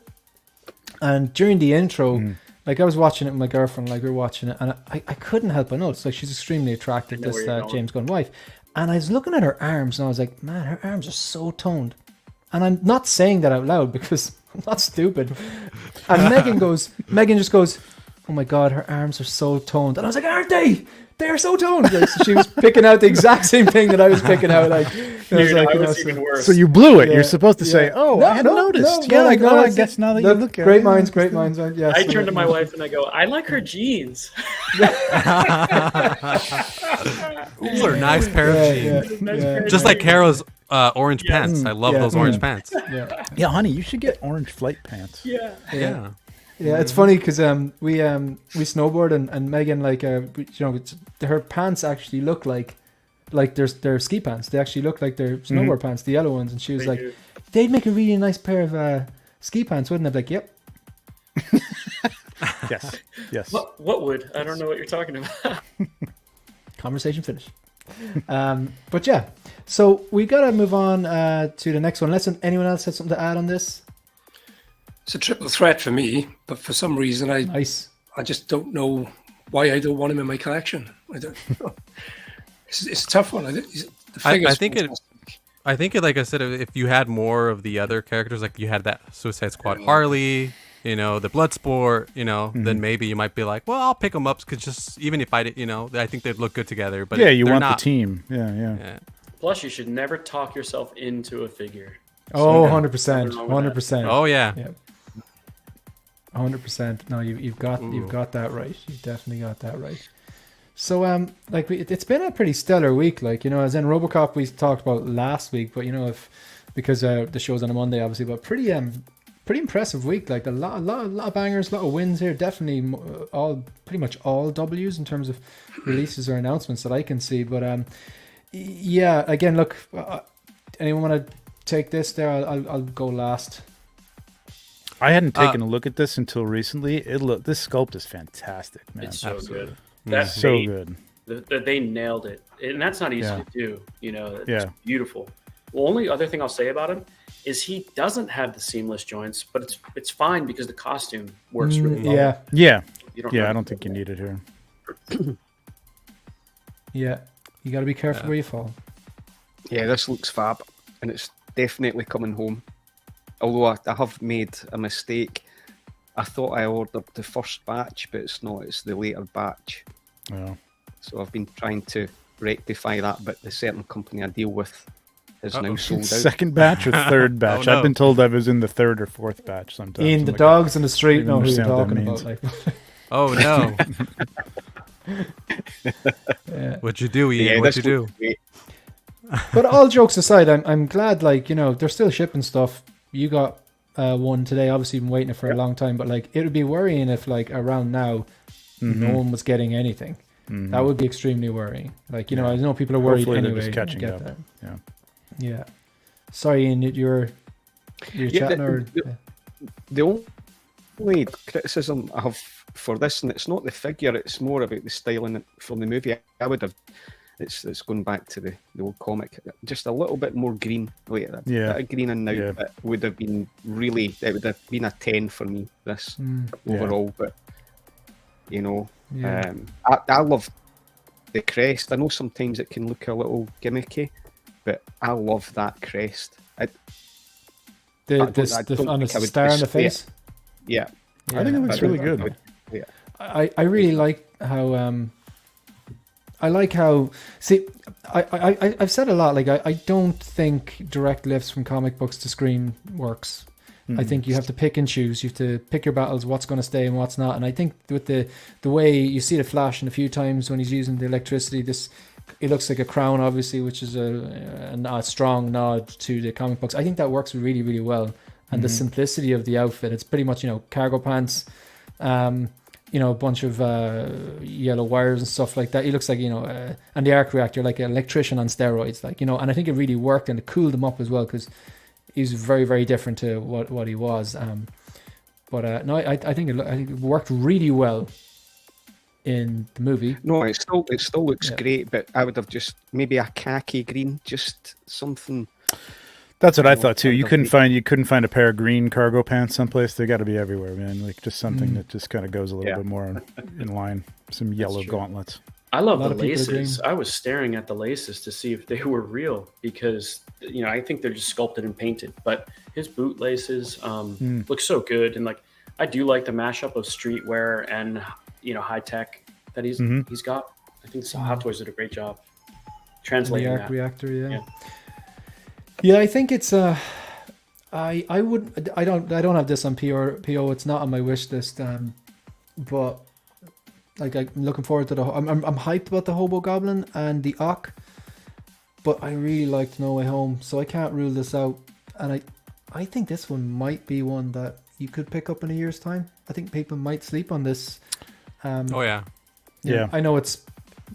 And during the intro, like I was watching it with my girlfriend, like we were watching it, and I couldn't help but notice, like she's extremely attractive, I know this where you're going. James Gunn wife. And I was looking at her arms and I was like, man, her arms are so toned. And I'm not saying that out loud because I'm not stupid. And Megan just goes, oh my God, her arms are so toned. And I was like, aren't they? They're so toned. Like, so she was picking out the exact same thing that I was picking out. Like, I was like, I you know, was so- even worse. So you blew it. Yeah, You're supposed to say, yeah. "Oh, No, I hadn't no, noticed." no, Yeah, like, like, no, I it's- guess now that you look, look at great it, minds, great minds. Yeah, I so- turn to my wife and I go, I like her jeans. "Those are a nice pair of jeans." yeah. Just like Kara's orange pants. I love Yeah. those orange pants. Yeah, honey, you should get orange flight pants. Yeah. Yeah. Yeah, it's funny because we snowboard and Megan, like her pants actually look like their ski pants. They actually look like their snowboard pants, the yellow ones. And she was They like, do. they'd make a really nice pair of ski pants, wouldn't they? Like, yep. Yes, yes. What would? I don't know what you're talking about. Conversation finished. But yeah, so we gotta move on to the next one. Unless anyone else has something to add on this. It's a triple threat for me, but for some reason Nice. I just don't know why I don't want him in my collection. I don't know. It's a tough one. The figure's fantastic. I think, like I said, if you had more of the other characters, like you had that Suicide Squad Harley, the Bloodsport, then maybe you might be like, well, I'll pick them up because just even if I think they'd look good together. But you they're want not. the team. Yeah. Plus, you should never talk yourself into a figure. Oh, 100%. 100%. Oh yeah. 100%. No, you've got that right. You definitely got that right. So it's been a pretty stellar week. As in RoboCop we talked about last week, but because the show's on a Monday, obviously, but pretty impressive week. Like a lot of bangers, a lot of wins here. Definitely pretty much all W's in terms of releases or announcements that I can see. But again, look, anyone want to take this there? I'll go last. I hadn't taken a look at this until recently. This sculpt is fantastic, man. It's so good. That's so good. They nailed it, and that's not easy to do. It's beautiful. The only other thing I'll say about him is he doesn't have the seamless joints, but it's fine because the costume works really well. Yeah. I don't think you need it here. Yeah, you got to be careful where you fall. Yeah, this looks fab, and it's definitely coming home. Although I have made a mistake. I thought I ordered the first batch, but it's not. It's the later batch. Oh. So I've been trying to rectify that, but the certain company I deal with is now sold out. Second batch or third batch? No. I've been told I was in the third or fourth batch sometimes. Ian, the dogs in the street know who you're talking about. Oh no! What'd you do, Ian? What'd you do? But all jokes aside, I'm glad. They're still shipping stuff. You got one today. Obviously, been waiting for a long time. But it would be worrying if around now, no one was getting anything. That would be extremely worrying. I know people are worried Hopefully anyway. they're just catching up. That. Yeah. Yeah. Sorry, Ian, you're chatting the only criticism I have for this, and it's not the figure, it's more about the styling from the movie. I would have. It's going back to the old comic. Just a little bit more green, bit of green and now would have been really. It would have been a 10 for me. This overall, but I love the crest. I know sometimes it can look a little gimmicky, but I love that crest. On the star on the face. Yeah. I think it looks really good. I really like how. I like how. See, I've said a lot. I don't think direct lifts from comic books to screen works. I think you have to pick and choose. You have to pick your battles, what's going to stay and what's not. And I think with the way you see the Flash in a few times when he's using the electricity, it looks like a crown, obviously, which is a strong nod to the comic books. I think that works really, really well. And the simplicity of the outfit, it's pretty much cargo pants, a bunch of yellow wires and stuff like that. He looks like and the arc reactor, like an electrician on steroids, and I think it really worked and it cooled him up as well because he's very, very different to what he was. I think it worked really well in the movie. No, it still looks great, but I would have just maybe a khaki green, just something. That's what I thought too. You couldn't find a pair of green cargo pants someplace. They got to be everywhere, man. Just something that just kind of goes a little bit more in line. Some yellow gauntlets. I love the laces. I was staring at the laces to see if they were real because I think they're just sculpted and painted. But his boot laces look so good, and I do like the mashup of streetwear and high tech that he's got. I think Hot Toys did a great job translating the arc that. reactor, Yeah, I think it's I don't have this on PO. It's not on my wish list. But I'm looking forward to I'm hyped about the Hobo Goblin and the Ock. But I really liked No Way Home, so I can't rule this out. And I think this one might be one that you could pick up in a year's time. I think people might sleep on this. Yeah. I know it's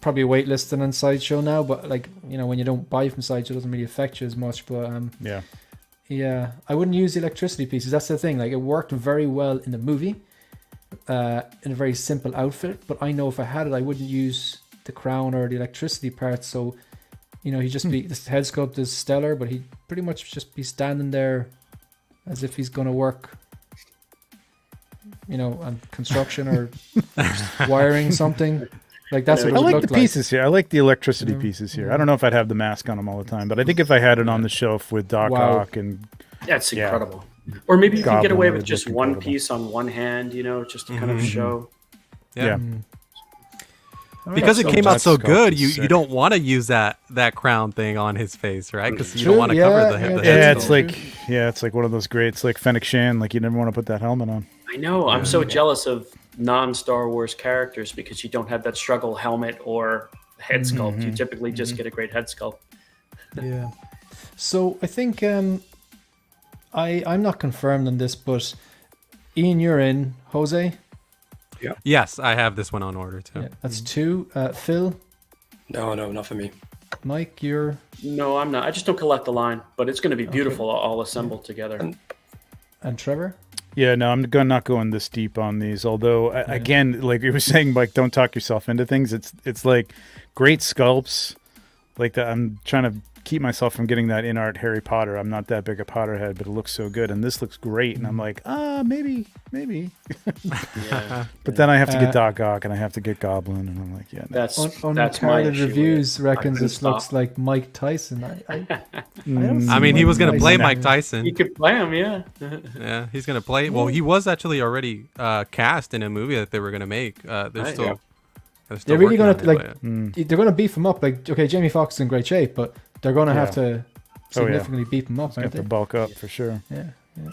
probably a wait list and on Sideshow now, but when you don't buy from Sideshow, it doesn't really affect you as much. But I wouldn't use the electricity pieces. That's the thing. It worked very well in the movie, in a very simple outfit. But I know if I had it, I wouldn't use the crown or the electricity parts. So he'd just be, this head sculpt is stellar, but he'd pretty much just be standing there as if he's going to work on construction or wiring something. That's what it I like looked the pieces here. I like the electricity pieces here. I don't know if I'd have the mask on them all the time, but I think if I had it on the shelf with Doc Ock and that's incredible. Or maybe you can get Goblin away would with just look one incredible. piece on one hand, just to kind of show. Yeah. Because it So came out that so sculpt good, is you sick. don't want to use that crown thing on his face, right? Because you True, don't want to yeah, cover the yeah, head. Yeah, sculpt. it's like one of those great. It's like Fennec Shan. Like you never want to put that helmet on. I know. I'm so jealous of non-Star Wars characters because you don't have that struggle helmet or head sculpt. You typically just get a great head sculpt. Yeah. So I think I'm not confirmed on this, but Ian, you're in. Jose, Yes, I have this one on order too. yeah, that's 2. Phil, No, not for me. Mike, you're. No, I'm not. I just don't collect the line, but it's going to be beautiful all assembled together. And Trevor. Yeah, no, I'm not going this deep on these. Although, again, like you were saying, like don't talk yourself into things. It's like great sculpts, like that. I'm trying to keep myself from getting that INART Harry Potter. I'm not that big a Potterhead, but it looks so good, and this looks great. And I'm like, maybe. Yeah. But then I have to get Doc Ock, and I have to get Goblin, and I'm like, yeah, no. That's my Uncarded issue with Reviews it. reckons I couldn't this looks stop. like Mike Tyson. I don't see I mean, he Mike was going to play Tyson. Mike Tyson. You could play him, yeah. Yeah, he's going to play. Well, he was actually already cast in a movie that they were going to make. They're Right, still. They're really going to they're going to beef him up. Like, okay, Jamie Foxx is in great shape, but they're going to have to significantly beef him up. I have Aren't to they? bulk up for sure. Yeah.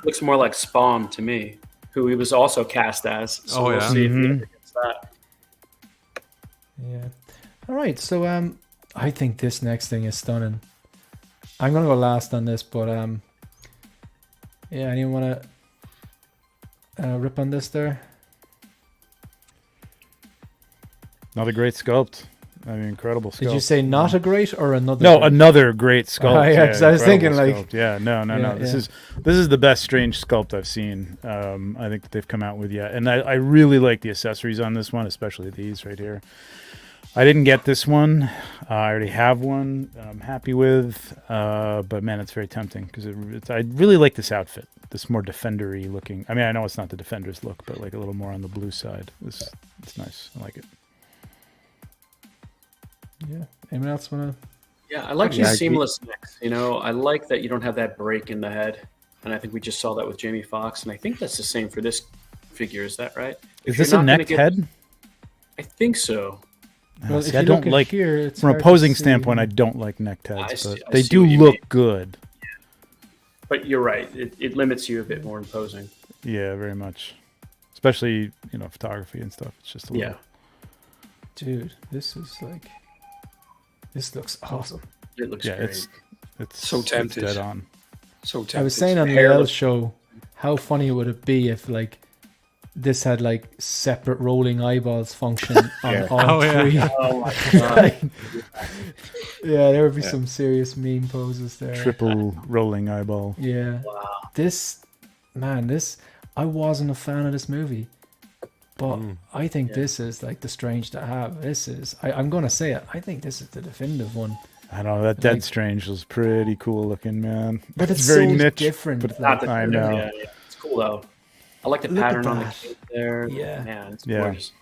Looks more like Spawn to me, who he was also cast as. So Oh, we'll yeah. see if he ever gets that. Yeah. All right. So I think this next thing is stunning. I'm gonna go last on this, but yeah. Anyone wanna rip on this there? Another great sculpt. I mean, incredible sculpt. Did you say not a great or another? No, great? another great sculpt. Yeah, 'cause I was incredible thinking, like- sculpt. Yeah, no. Yeah, This is the best strange sculpt I've seen. I think that they've come out with yet, and I really like the accessories on this one, especially these right here. I didn't get this one. I already have one that I'm happy with, but man, it's very tempting because I really like this outfit. This more defendery looking. I mean, I know it's not the Defenders look, but like a little more on the blue side. It's nice. I like it. Yeah. Anyone else wanna? Yeah, I like Yeah, these seamless necks. I like that you don't have that break in the head. And I think we just saw that with Jamie Foxx. And I think that's the same for this figure. Is that right? Is If this you're a not gonna necked get- head? I think so. Well, See, if I you don't look at like here, it's from a hard to posing see. standpoint. I don't like necked heads, I but see- I they see do what you look mean. good. But you're right. It limits you a bit more in posing. Yeah, very much. Especially photography and stuff. It's just a little. Yeah. Dude, this looks awesome. It looks Yeah, great. it's So tempted. It's dead on. So tempted. I was saying on the hair L looks- show, how funny would it be if like this had like separate rolling eyeballs function on Yeah. all Oh, yeah. three? Oh my god. Yeah, there would be some serious meme poses there. Triple rolling eyeball. Yeah. Wow. This I wasn't a fan of this movie. But I think this is like the strange to have. I'm gonna say it. I think this is the definitive one. I know that Dead Like- Strange was pretty cool looking, man. But it's very so niche. different. But Not the I know. Yeah, yeah. It's cool though. I like the Look at pattern on the that. cape there. Yeah. Man, it's Yeah. gorgeous.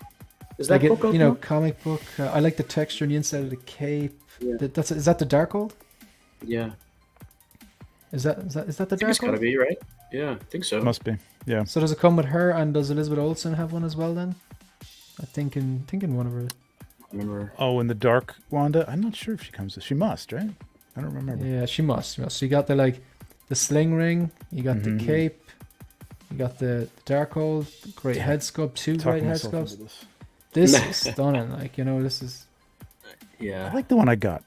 Is that like book it, open? comic book. I like the texture on the inside of the cape. Yeah. Is that the Darkhold? Yeah. Is that the I think it's gotta Darkhold? be, right? Yeah, I think so. Must be. Yeah. So does it come with her, and does Elizabeth Olsen have one as well? Then I think in one of her. I remember. Oh, and the Dark Wanda. I'm not sure if she comes. She must, right? I don't remember. Yeah, she must. So you got the sling ring. You got the cape. You got the Darkhold. Great head sculpt. Two great Talking head myself sculpts. into this. This is stunning. This is. Yeah. I like the one I got.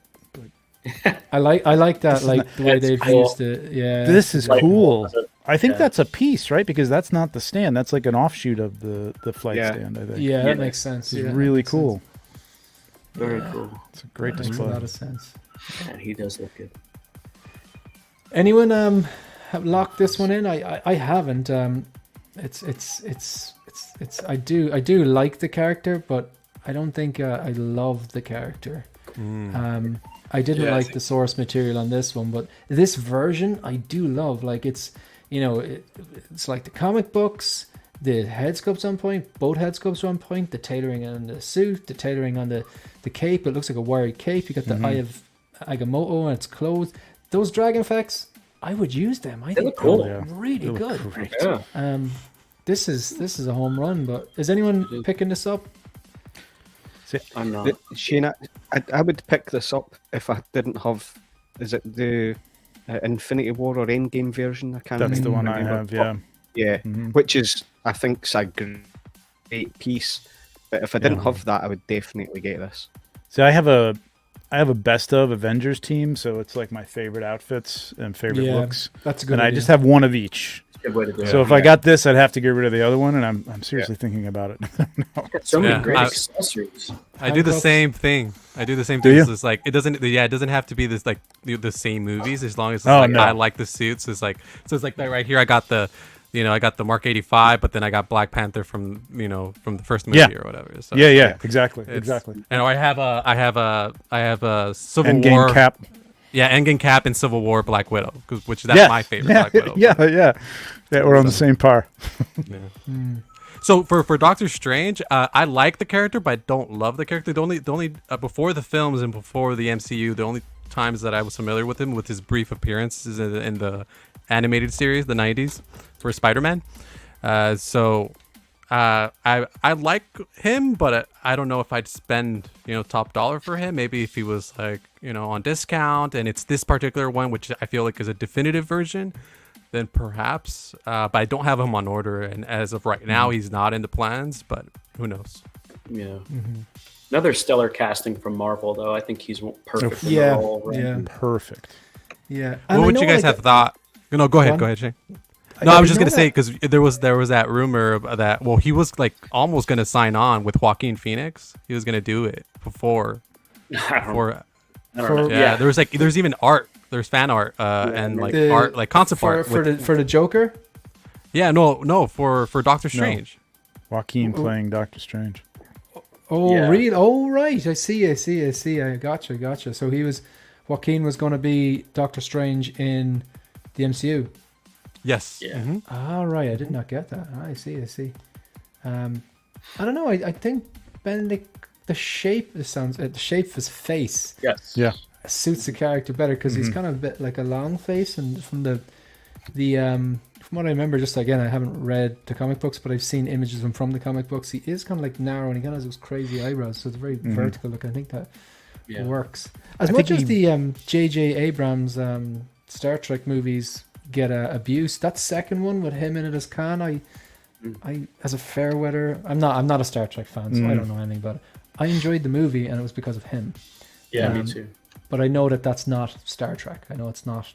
I like that. Like the way That's they've cool. used it. Yeah. This is Like, cool. I think yeah. that's a piece, right? Because that's not the stand. That's like an offshoot of the flight Yeah. stand. I think. Yeah, Yeah. that makes sense. It's Yeah, that really makes sense. cool. Very Yeah. cool. It's a great That makes a display. lot of sense. Man, he does look good. Anyone have locked this one in? I haven't. It's I do like the character, but I don't think I love the character. I didn't Yeah, I like think- the source material on this one, but this version I do love. Like it's it's like the comic books. The head sculpt's on point. Both head sculpts are on point. The tailoring on the suit, the tailoring on the cape. It looks like a wired cape. You got the Eye of Agamotto and its clothes. Those dragon effects, I would use them. I They think look cool. they're really They look good. great. Yeah. This is a home run. But is anyone picking this up? I'm not. Shane, I would pick this up if I didn't have. Is it the Infinity War or Endgame version? I can't. That's the one I remember. have. Yeah. Yeah, which is I think a great piece. But if I didn't have that, I would definitely get this. See, I have a best of Avengers team, so it's like my favorite outfits and favorite looks. That's a good. And I idea. just have one of each. Good way to do it. So if I got this, I'd have to get rid of the other one, and I'm seriously thinking about it. Got so many Yeah. great accessories. I do the Handcuffs. same thing. Do you? It's like it doesn't have to be this like the same movies as long as it's Oh, like no. I like the suits. It's like right here I got the Mark 85, but then I got Black Panther from the first movie or whatever. So Yeah, exactly. And I have a Civil Endgame War cap. Yeah, Endgame cap and Civil War Black Widow, that's my favorite Black Widow. Yeah, we're on the same par. So for Doctor Strange, I like the character, but I don't love the character. The only before the films and before the MCU, the only times that I was familiar with him with his brief appearances in the animated series, the 90s, for Spider-Man. I like him, but I don't know if I'd spend top dollar for him. Maybe if he was like on discount and it's this particular one, which I feel like is a definitive version, then perhaps. But I don't have him on order, and as of right now, he's not in the plans. But who knows? Yeah. Another stellar casting from Marvel, though. I think he's perfect. In Yeah, the role, right? yeah, Perfect. yeah. What would you guys have thought? No, go ahead, Shane. No, I was just gonna say because there was that rumor that he was like almost gonna sign on with Joaquin Phoenix. He was gonna do it before. I don't know. Yeah, there's even art. There's fan art and like art, like concept art for the Joker. Yeah, no, for Doctor Strange. Joaquin playing Doctor Strange. Oh, Yeah. really? Oh, right. I see. I gotcha. So Joaquin was going to be Doctor Strange in the MCU. Yes. Yeah. Mhm. All right. I did not get that. I see. I don't know. I think Benedict, the shape of his face Yes. Yeah. suits the character better because he's kind of a bit like a long face, and from from what I remember, just again, I haven't read the comic books, but I've seen images of him from the comic books. He is kind of like narrow, and he kind of has those crazy eyebrows, so it's a very vertical look. I think that works. As much as the J.J. Abrams Star Trek movies get abuse, that second one with him in it as Khan, I as a fair weather, I'm not a Star Trek fan, so I don't know anything about it. I enjoyed the movie, and it was because of him. Yeah, me too. But I know that that's not Star Trek. I know it's not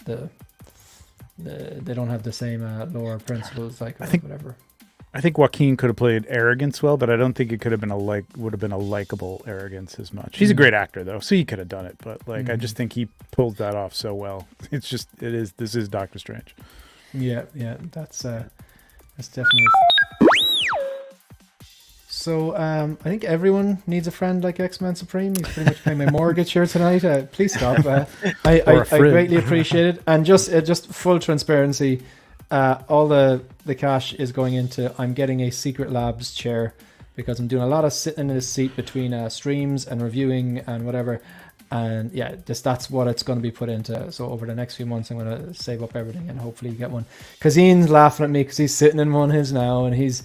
they don't have the same lore principles, like whatever. I think Joaquin could have played arrogance well, but I don't think it could have been would have been a likable arrogance as much. He's a great actor though, so he could have done it. But I just think he pulled that off so well. This is Doctor Strange. Yeah, that's definitely. So I think everyone needs a friend like X-Men Supreme. He's pretty much paying my mortgage here tonight. Please stop. I greatly appreciate it. And just full transparency, all the cash is going into. I'm getting a Secret Labs chair because I'm doing a lot of sitting in this seat between streams and reviewing and whatever. And yeah, that's what it's going to be put into. So over the next few months, I'm going to save up everything and hopefully get one. Because Ian's laughing at me because he's sitting in one of his now, and he's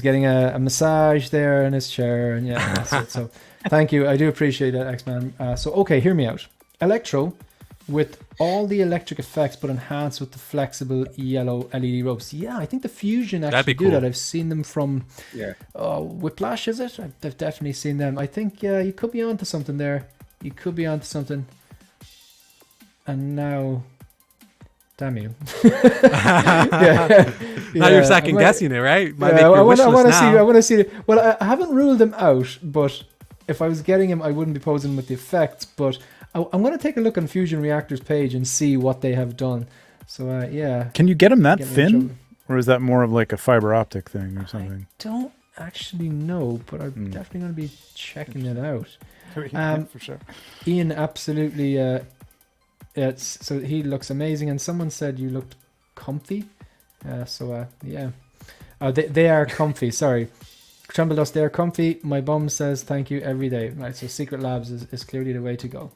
getting a massage there in his chair, and yeah, that's it. So thank you. I do appreciate that, X-Man. So, okay, hear me out. Electro with all the electric effects, but enhanced with the flexible yellow LED ropes. Yeah, I think the Fusion actually do that. I've seen them from Whiplash, is it? I've definitely seen them. I think, you could be onto something there. You could be onto something. And now... Damn you! Now you're second guessing it, right? I want to see it. Well, I haven't ruled them out, but if I was getting him, I wouldn't be posing with the effects. But I'm going to take a look on Fusion Reactor's page and see what they have done. So yeah. Can you get them that thin, or is that more of like a fiber optic thing or something? I don't actually know, but I'm definitely going to be checking it out. For sure. Ian absolutely. So he looks amazing, and someone said you looked comfy. Yeah, they are comfy. Sorry, Tremble Dust, they are comfy. My bum says thank you every day. Right, so Secret Labs is clearly the way to go.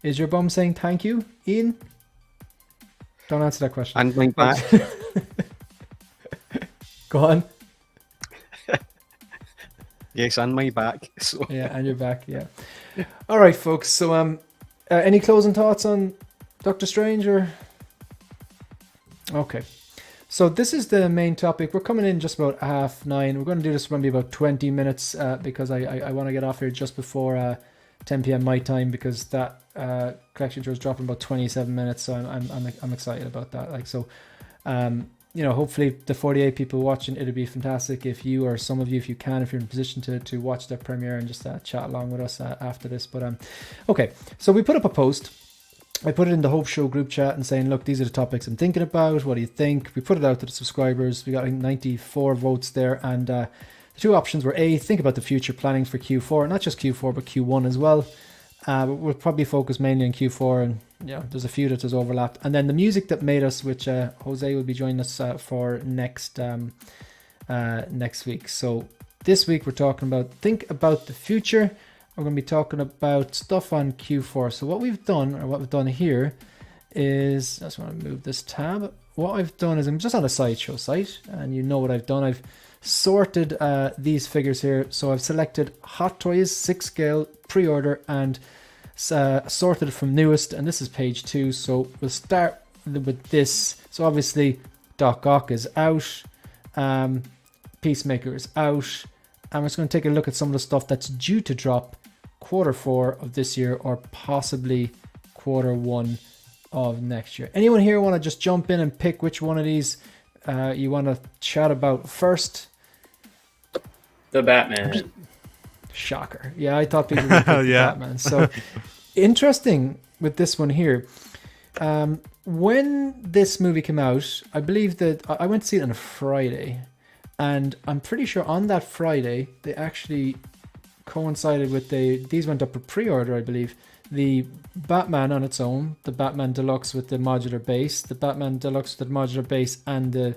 Is your bum saying thank you, Ian? Don't answer that question. And my back. Go on. Yes, and my back. So. Yeah, and your back. Yeah. All right, folks. So, any closing thoughts on Doctor Strange? Or okay. So this is the main topic. We're coming in just about 9:30. We're going to do this maybe about 20 minutes because I want to get off here just before 10 p.m. my time, because that collection tour is dropping about 27 minutes. So I'm excited about that. Like, so, hopefully the 48 people watching, it'll be fantastic if you, or some of you, if you can, if you're in a position to watch the premiere and just chat along with us after this. But okay, so we put up a post. I put it in the Hope Show group chat and saying, look, these are the topics I'm thinking about. What do you think? We put it out to the subscribers. We got 94 votes there. And the two options were A, think about the future planning for Q4, not just Q4, but Q1 as well. We'll probably focus mainly on Q4, and there's a few that there's overlap. And then the music that made us, which Jose will be joining us for next week. So this week we're talking about think about the future. We're going to be talking about stuff on Q4. So what we've done here is, I just want to move this tab. What I've done is I'm just on a Sideshow site, and you know what I've done. I've sorted these figures here. So I've selected Hot Toys 6 scale pre-order and sorted it from newest, and this is page 2. So we'll start with this. So obviously Doc Ock is out, Peacemaker is out, and we're just going to take a look at some of the stuff that's due to drop Q4 of this year, or possibly Q1 of next year. Anyone here want to just jump in and pick which one of these you want to chat about first? The Batman. Shocker. Yeah, I thought people would pick the Batman. So interesting with this one here. When this movie came out, I believe that I went to see it on a Friday, and I'm pretty sure on that Friday they actually coincided with these went up for pre-order, I believe. The Batman on its own, the Batman Deluxe with the modular base, the Batman Deluxe with the modular base and the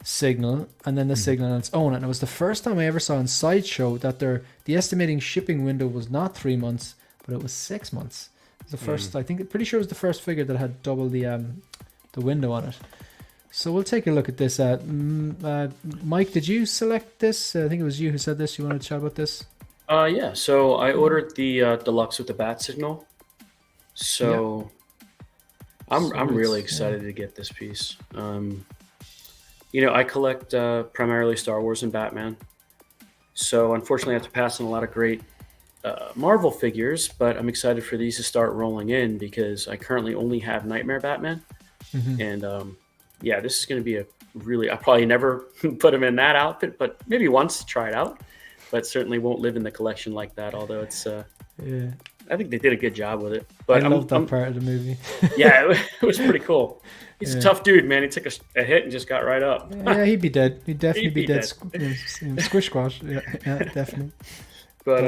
Signal, and then the Signal on its own. And it was the first time I ever saw in Sideshow that the estimating shipping window was not 3 months, but it was 6 months. It was the first, I think, pretty sure it was the first figure that had double the window on it. So we'll take a look at this. Mike, did you select this? I think it was you who said this. You wanted to chat about this? Yeah. So I ordered the Deluxe with the Bat Signal. So I'm really excited to get this piece. I collect primarily Star Wars and Batman. So unfortunately I have to pass on a lot of great Marvel figures, but I'm excited for these to start rolling in because I currently only have Nightmare Batman. And this is going to be I'll probably never put him in that outfit, but maybe once to try it out. But certainly won't live in the collection like that. Although it's, I think they did a good job with it. But I love that part of the movie. Yeah, it was pretty cool. He's a tough dude, man. He took a hit and just got right up. Yeah, he'd be dead. He'd definitely be dead. Squish squash. Yeah, definitely. But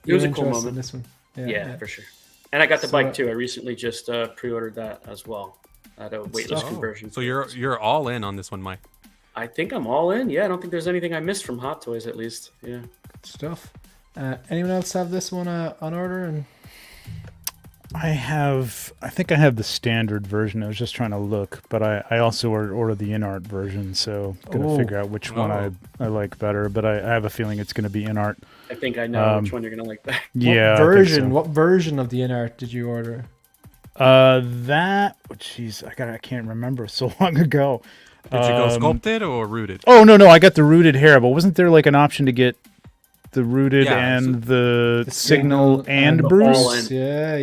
it was a cool moment. This one. Yeah, for sure. And I got the bike too. I recently just pre-ordered that as well at a weightless conversion. So you're all in on this one, Mike. I think I'm all in. Yeah, I don't think there's anything I missed from Hot Toys, at least. Yeah. Good stuff. Anyone else have this one on order? And I think I have the standard version. I was just trying to look, but I also ordered the INART version, so I'm going to figure out which one I like better. But I have a feeling it's going to be INART. I think I know which one you're going to like better. Yeah. What version of the INART did you order? I can't remember. So long ago. Did you go sculpted or rooted? Oh no, I got the rooted hair, but wasn't there like an option to get the rooted and the Signal and Bruce? All in.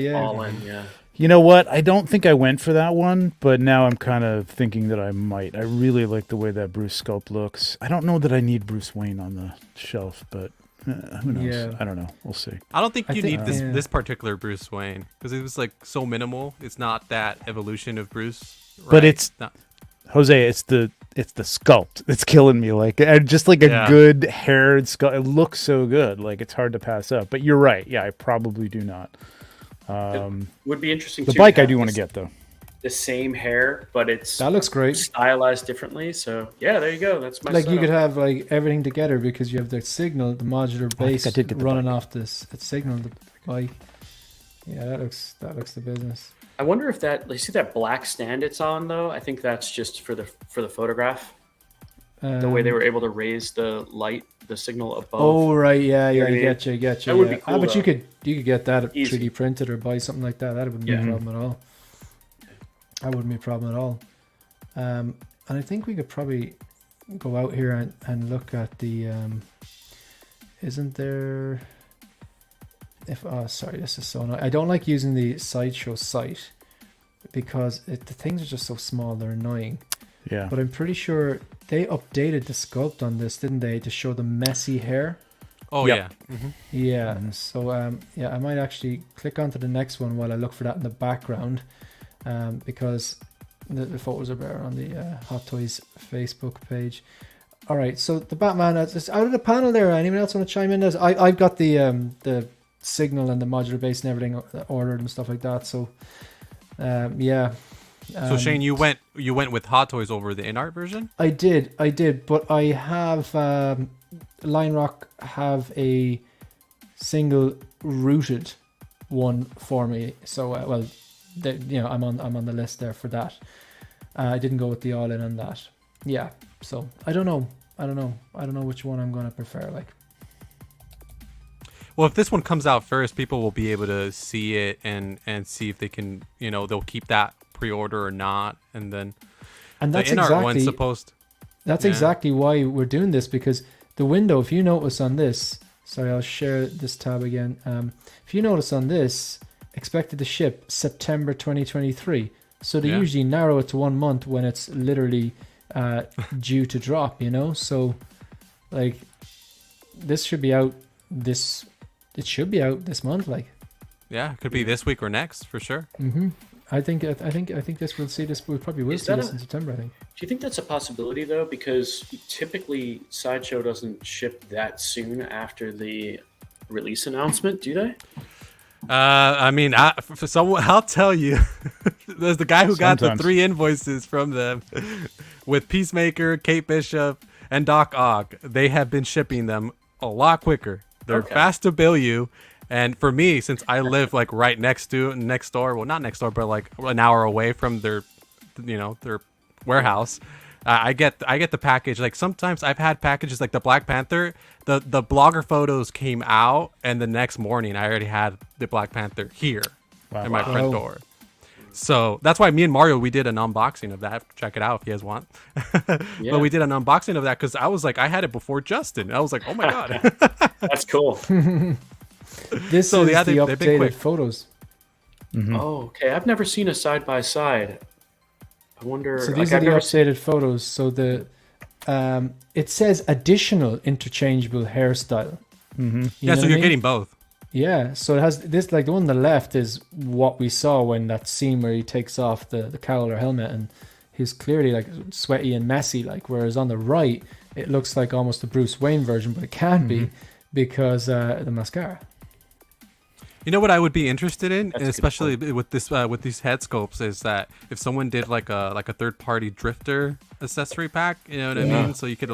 Yeah. All in, yeah. You know what? I don't think I went for that one, but now I'm kind of thinking that I might. I really like the way that Bruce sculpt looks. I don't know that I need Bruce Wayne on the shelf, but who knows? Yeah. I don't know. We'll see. I don't think you need this particular Bruce Wayne because it was like so minimal. It's not that evolution of Bruce. Right? But it's not. Jose, it's the sculpt that's killing me. Like just like a good haired sculpt. It looks so good. Like it's hard to pass up. But you're right. Yeah, I probably do not. It would be interesting. The bike I do want to get though. The same hair, but that looks great. Stylized differently. So yeah, there you go. That's my setup. You could have like everything together because you have the Signal, the modular base running off this Signal, the bike. Yeah, that looks the business. I wonder if you see that black stand it's on though. I think that's just for the photograph. The way they were able to raise the light, the signal above. Oh right, yeah, You know yeah, what I mean? I get you. That would be cool, but though. you could get that Easy. 3D printed or buy something like that. That wouldn't be a problem at all. That wouldn't be a problem at all. And I think we could probably go out here and look at the. Isn't there? Sorry, this is so annoying. I don't like using the Sideshow site because the things are just so small. They're annoying. Yeah. But I'm pretty sure they updated the sculpt on this, didn't they, to show the messy hair? Oh Yep. yeah. Yeah. So I might actually click onto the next one while I look for that in the background, because the photos are better on the Hot Toys Facebook page. All right. So the Batman, it's out of the panel there. Anyone else want to chime in? I've got the signal and the modular base and everything ordered and stuff like that. So yeah. So Shane, you went with Hot Toys over the INART version? I did, but I have Line Rock have a single rooted one for me. So I'm on the list there for that. I didn't go with the all in on that. Yeah. So I don't know which one I'm gonna prefer. Like. Well, if this one comes out first, people will be able to see it and see if they can, they'll keep that pre-order or not, and then That's the INART exactly one's supposed. That's exactly why we're doing this, because the window, if you notice on this, sorry, I'll share this tab again. If you notice on this, expected to ship September 2023. So they usually narrow it to 1 month when it's literally due to drop, So like this should be out it should be out this month, like. Yeah, it could be this week or next for sure. Mm-hmm. I think this will see this. We probably will see this in September. I think. Do you think that's a possibility though? Because typically Sideshow doesn't ship that soon after the release announcement, do they? I mean, for someone, I'll tell you. There's the guy who got the 3 invoices from them with Peacemaker, Kate Bishop, and Doc Ock. They have been shipping them a lot quicker. They're fast to bill you. And for me, since I live like right next door, well, not next door, but like an hour away from their warehouse, I get the package. Like sometimes I've had packages like the Black Panther, the blogger photos came out, and the next morning I already had the Black Panther here in my front door. So that's why me and Mario, we did an unboxing of that. Check it out if you guys want. But we did an unboxing of that because I was like, I had it before Justin. I was like, oh my god, that's cool. This is the updated photos. Mm-hmm. Oh, okay. I've never seen a side by side. I wonder. So these are the updated photos. So it says additional interchangeable hairstyle. Mm-hmm. So you're getting both. Yeah. So it has this, like the one on the left is what we saw when that scene where he takes off the cowl or helmet and he's clearly like sweaty and messy. Like whereas on the right it looks like almost the Bruce Wayne version, but it can't be because the mascara. You know what I would be interested in, That's especially with this with these head sculpts, is that if someone did like a third-party drifter accessory pack, you know what I mean? So you could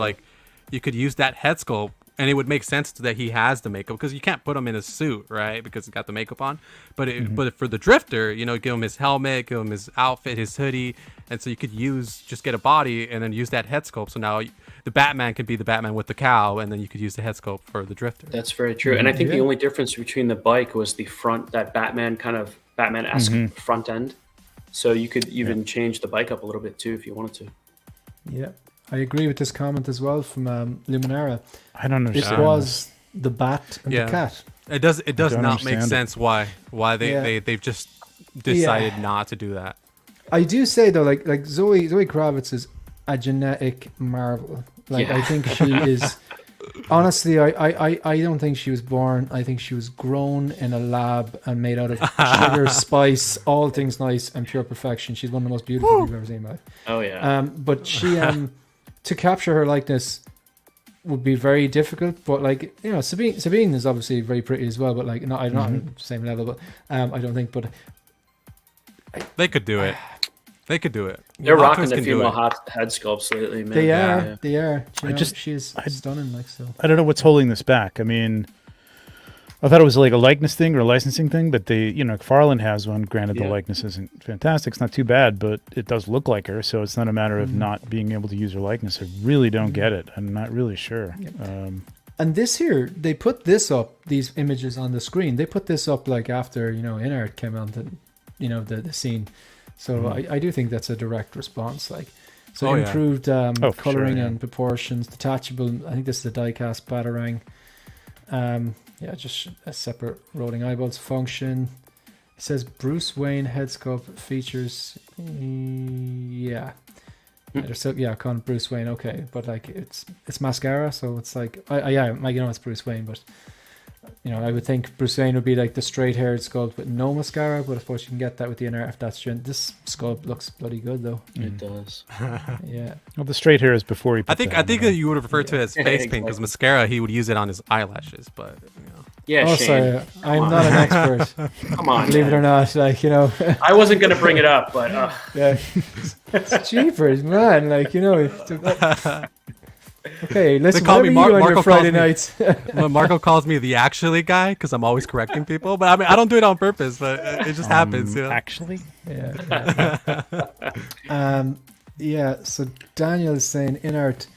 use that head sculpt, and it would make sense that he has the makeup because you can't put him in a suit, right? Because he's got the makeup on. But but for the drifter, give him his helmet, give him his outfit, his hoodie, and so you could just get a body and then use that head sculpt. So now the Batman could be the Batman with the cowl, and then you could use the head sculpt for the drifter. That's very true. And I think the only difference between the bike was the front, that Batman-esque front end. So you could even change the bike up a little bit too if you wanted to. Yeah, I agree with this comment as well from Luminara. I don't understand. It was the bat and the cat. It does not make sense why they've just decided not to do that. I do say though, like Zoe Kravitz is a genetic marvel. Like I think she is. Honestly, I don't think she was born. I think she was grown in a lab and made out of sugar, spice, all things nice and pure perfection. She's one of the most beautiful people I've ever seen in my life. Oh yeah. But she to capture her likeness would be very difficult. But like Sabine is obviously very pretty as well. But like not on the same level. But I don't think. But they could do it. They could do it. They're rocking the female head sculpts lately, man. They are. She's stunning, like so. I don't know what's holding this back. I mean, I thought it was like a likeness thing or a licensing thing, but they, McFarlane has one. Granted, the Yeah. likeness isn't fantastic. It's not too bad, but it does look like her. So it's not a matter of not being able to use her likeness. I really don't get it. I'm not really sure. And this here, they put this up, these images on the screen. They put this up like after, INART came onto, the scene. So I do think that's a direct response. Like, so improved coloring and proportions, detachable. I think this is the die-cast Batarang. Just a separate rolling eyeballs function. It says Bruce Wayne head sculpt features. Yeah. I call it Bruce Wayne. Okay, but like it's mascara, so it's like it's Bruce Wayne, but I would think Bruce Wayne would be like the straight-haired sculpt with no mascara, but I suppose you can get that with the INART if that's true. This sculpt looks bloody good though. It does. Yeah. Well, the straight hair is before he. I think that you would have referred to it as face paint because mascara he would use it on his eyelashes, but. Yeah, oh, Shane. sorry. I'm not an expert. Come on. Believe it or not, like, I wasn't going to bring it up, but. Yeah. It's jeepers, man. Like, Okay, listen, call me what are you on Marco your Friday nights? Marco calls me the actually guy because I'm always correcting people. But I mean, I don't do it on purpose, but it just happens. Actually? Yeah. So Daniel is saying INART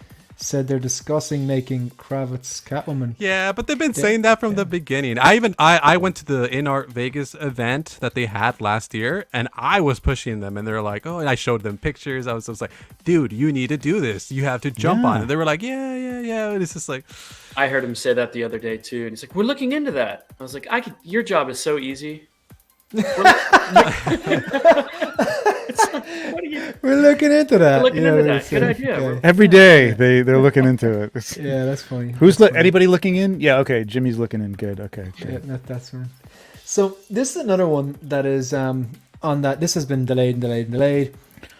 said they're discussing making Kravitz Catwoman. Yeah, but they've been saying that from the beginning. I went to the INART Vegas event that they had last year, and I was pushing them, and they're like, oh, and I showed them pictures. I was like, dude, you need to do this. You have to jump on it. They were like, yeah. And it's just like, I heard him say that the other day too, and he's like, we're looking into that. I was like, your job is so easy. We're looking into that. We're looking into that. Good idea. Okay. Every day they're looking into it. Yeah, that's funny. Anybody looking in? Yeah, okay. Jimmy's looking in. Good. Okay. Yeah, that's right. So this is another one that is on that. This has been delayed.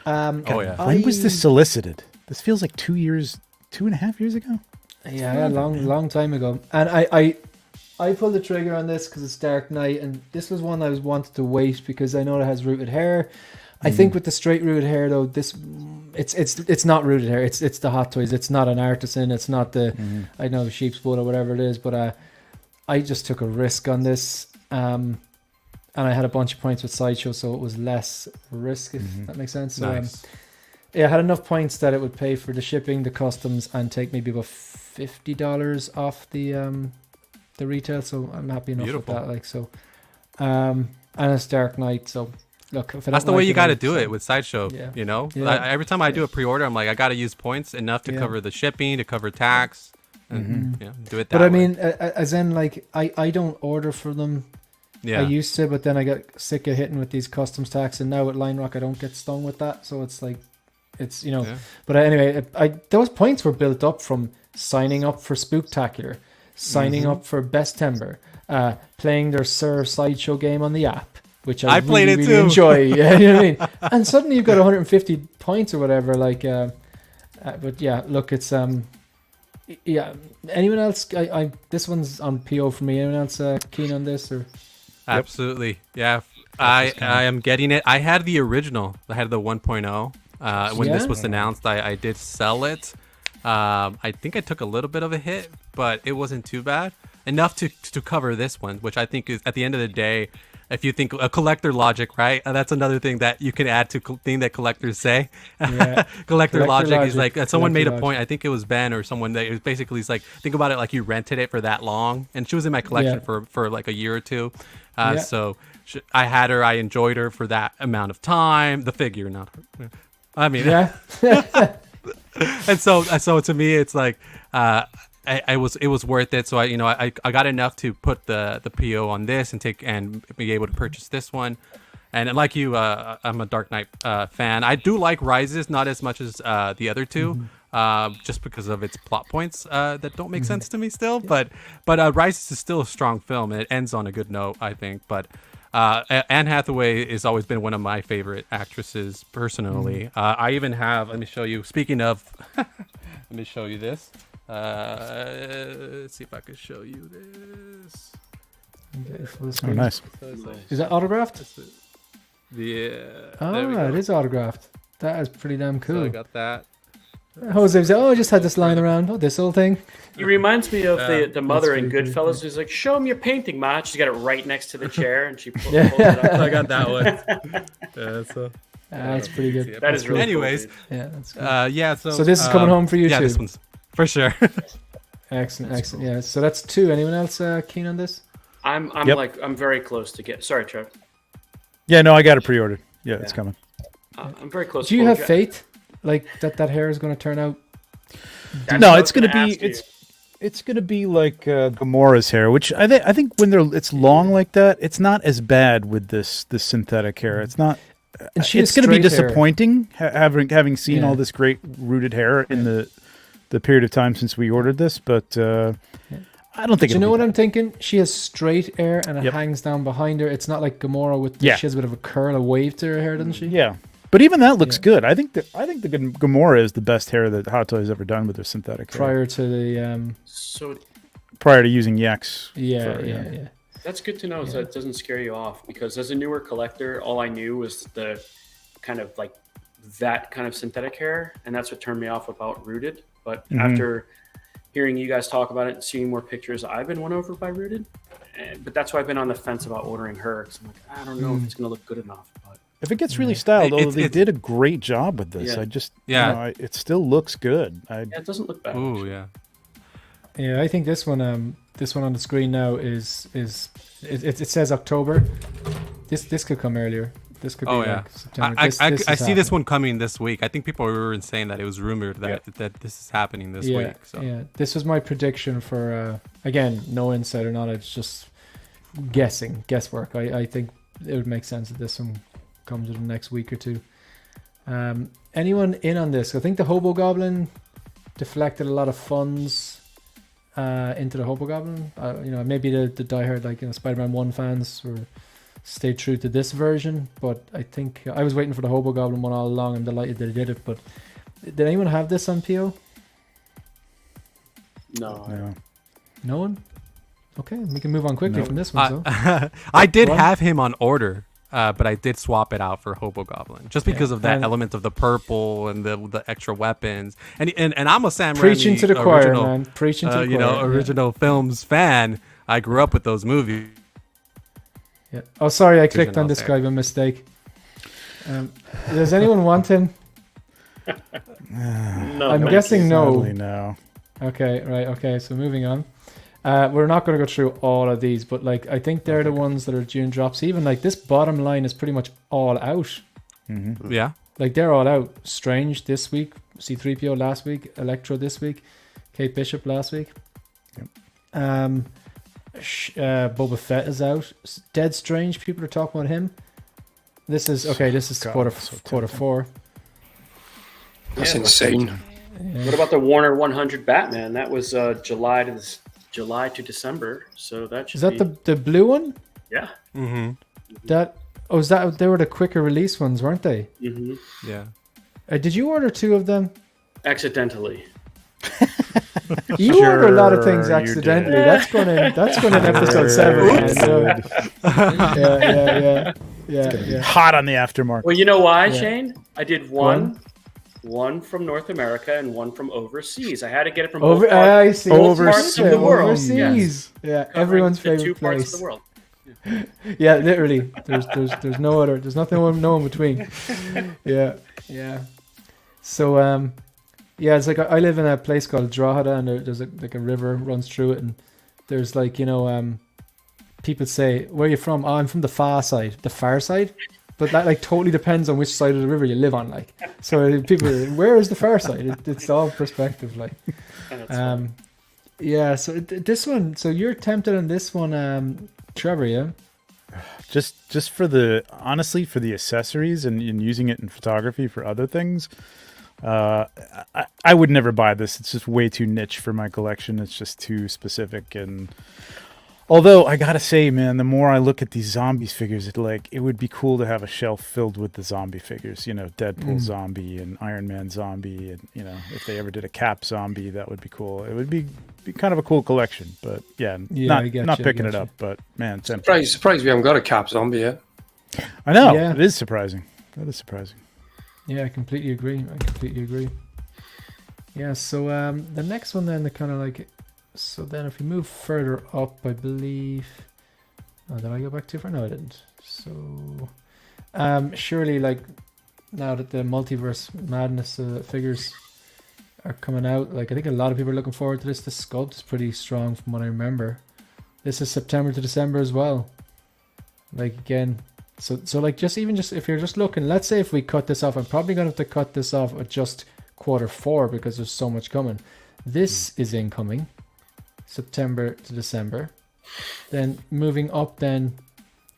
When was this solicited? This feels like 2.5 years ago. Yeah, long time ago. And I pulled the trigger on this because it's Dark Knight, and this was one I was wanted to wait because I know it has rooted hair. I think with the straight rooted hair though, it's not rooted hair. It's the Hot Toys. It's not an artisan. It's not the I know sheep's blood or whatever it is. But I just took a risk on this, and I had a bunch of points with Sideshow, so it was less risk. If that makes sense. So, nice. I had enough points that it would pay for the shipping, the customs, and take maybe about $50 off the retail. So I'm happy enough with that. Like so, and it's Dark Knight, so. Look, that's the way you got to do it with Sideshow. Yeah. Every time I do a pre-order, I'm like, I got to use points enough to cover the shipping, to cover tax, and do it that way. But I mean, as in, like, I don't order for them. Yeah. I used to, but then I got sick of hitting with these customs tax, and now with Line Rock, I don't get stung with that. So it's like, it's But anyway, those points were built up from signing up for Spooktacular, signing up for Bestember, playing their Sir Sideshow game on the app. Which I played really, it really too. enjoy. Yeah, you know what I mean? And suddenly you've got 150 points or whatever. Like, but yeah, look, it's yeah. Anyone else? This one's on PO for me. Anyone else keen on this or? Absolutely, yeah. I am getting it. I had the original. I had the 1.0 when this was announced. I did sell it. I think I took a little bit of a hit, but it wasn't too bad. Enough to cover this one, which I think is at the end of the day. If you think a collector logic, right? That's another thing that you can add to thing that collectors say. Yeah. collector logic is like someone made a point. I think it was Ben or someone that it was basically like think about it like you rented it for that long, and she was in my collection for like a year or two. So I had her. I enjoyed her for that amount of time. The figure, not her. I mean, and so to me, it's like. It was worth it. So I got enough to put the PO on this and be able to purchase this one. And like you, I'm a Dark Knight fan. I do like Rises, not as much as the other two, just because of its plot points that don't make sense to me still. But Rises is still a strong film, and it ends on a good note, I think. But Anne Hathaway has always been one of my favorite actresses personally. I even have. Let me show you. Speaking of, let me show you this. Let's see if I can show you this. Okay, nice. Is that autographed? Yeah. Oh, it is autographed. That is pretty damn cool. So I got that. Jose was like, "Oh, I just had this lying around. Oh, this old thing." He reminds me of the mother in pretty cool. Goodfellas who's like, "Show him your painting, Ma." She's got it right next to the chair, and she pulls Yeah. it up. I got that one. Yeah, so. That's pretty good. That is really Anyways, cool, Yeah, that's good. yeah. So this is coming home for you yeah, too. this one's for sure. Excellent, excellent. Yeah, so that's 2. Anyone else keen on this? I'm Yep. I'm very close to get. Sorry, Trev. Yeah, no, I got it pre-ordered. Yeah, it's Yeah. coming. I'm very close. Do you to have Jack. faith, like that hair is going to turn out? That's No, what I it's was gonna be ask you. it's gonna be like Gamora's hair, which I think when it's long like that, it's not as bad with this synthetic hair. It's not. And she It's has going to be straight hair. disappointing having seen Yeah. all this great rooted hair in the period of time since we ordered this, but I don't think. Do you know what I'm thinking? She has straight hair and it Yep. hangs down behind her. It's not like Gamora with Yeah. she has a bit of a curl, a wave to her hair, doesn't she? Yeah, but even that looks Yeah. good. I think the Gamora is the best hair that Hot Toys ever done with their synthetic hair. Prior to the So Prior to using Yex. yeah, for- yeah. that's good to know. So it doesn't scare you off, because as a newer collector, all I knew was the kind of like that kind of synthetic hair, and that's what turned me off about Rooted. But after hearing you guys talk about it and seeing more pictures, I've been won over by Rooted. But that's why I've been on the fence about ordering her, because I'm like, I don't know if it's going to look good enough. But If it gets really styled, although they it's- did a great job with this, Yeah. I just Yeah. it still looks good. yeah, it doesn't look bad. Ooh, actually. yeah. Yeah, I think this one on the screen now is it says October. This could come earlier. This could be Oh like yeah. September. I This is see this happening. one coming this week. I think people were saying that it was rumored that this is happening this week. So. Yeah, this was my prediction for again, no insider knowledge, just guesswork. I think it would make sense that this one comes in the next week or two. Anyone in on this? I think the Hobo Goblin deflected a lot of funds into the Hobo Goblin. Maybe the diehard Spider-Man 1 fans stayed true to this version, but I think I was waiting for the Hobo Goblin one all along. I'm delighted that they did it. But did anyone have this on PO? No. Yeah. No one? Okay, we can move on quickly from this one. So. I did One? have him on order, but I did swap it out for Hobo Goblin just because of that and- element of the purple and the extra weapons. And I'm a Sam Preaching Raimi to the choir, original, man. Preaching to the choir. Yeah. original films fan. I grew up with those movies. Yeah. Oh, sorry, I clicked Vision on out this there. guy by mistake. Does anyone want him? No, I'm thank guessing you. no. Sadly, no. Okay, right. Okay, so moving on. We're not going to go through all of these, but I think they're the ones that are June drops. Even this bottom line is pretty much all out. Yeah. They're all out. Strange this week, C-3PO last week, Electro this week, Kate Bishop last week. Yep. Boba Fett is out. Dead Strange, people are talking about him. This is God, quarter so quarter tempting. 4. That's insane. What about the Warner 100 Batman? That was July to December, so that should Is that be... the blue one? Yeah. Mm-hmm. Is that they were the quicker release ones, weren't they? Mm-hmm. Yeah. Did you order 2 of them? Accidentally. You order a lot of things Sure you accidentally. did. That's going in episode 7. Man. Yeah. Hot on the aftermarket. Well, you know why, Yeah. Shane? I did one from North America and one from overseas. I had to get it from Over, both parts, I see. both parts of the world. Overseas. Yeah, Covering everyone's the favorite two parts place. of the world. Yeah, literally. There's no other. There's nothing. No in between. Yeah. So it's like I live in a place called Drogheda, and there's a river runs through it, and there's people say, "Where are you from?" "Oh, I'm from the far side." The far side. But that totally depends on which side of the river you live on. So people, where is the far side? It's all perspective. Yeah. So this one. So you're tempted on this one, Trevor. Yeah. Just for the accessories and using it in photography for other things. I would never buy this. It's just way too niche for my collection. It's just too specific. And although I gotta say, man, the more I look at these zombies figures, it would be cool to have a shelf filled with the zombie figures. Deadpool zombie and Iron Man zombie, and if they ever did a Cap zombie, that would be cool. It would be kind of a cool collection. But not picking it up. But man, Surprised we haven't got a Cap zombie yet. I know it Yeah. is surprising. That is surprising. Yeah, I completely agree. Yeah, so the next one then, the kind of like, so then if we move further up, I believe, oh, did I go back too far? No, I didn't. So, surely, like, now that the multiverse madness figures are coming out, like, I think a lot of people are looking forward to this. The sculpt is pretty strong from what I remember. This is September to December as well. Like, again, so like, just if you're just looking, let's say if we cut this off, I'm probably going to have to cut this off at just Q4 because there's so much coming. This is incoming, September to December. Then moving up, then,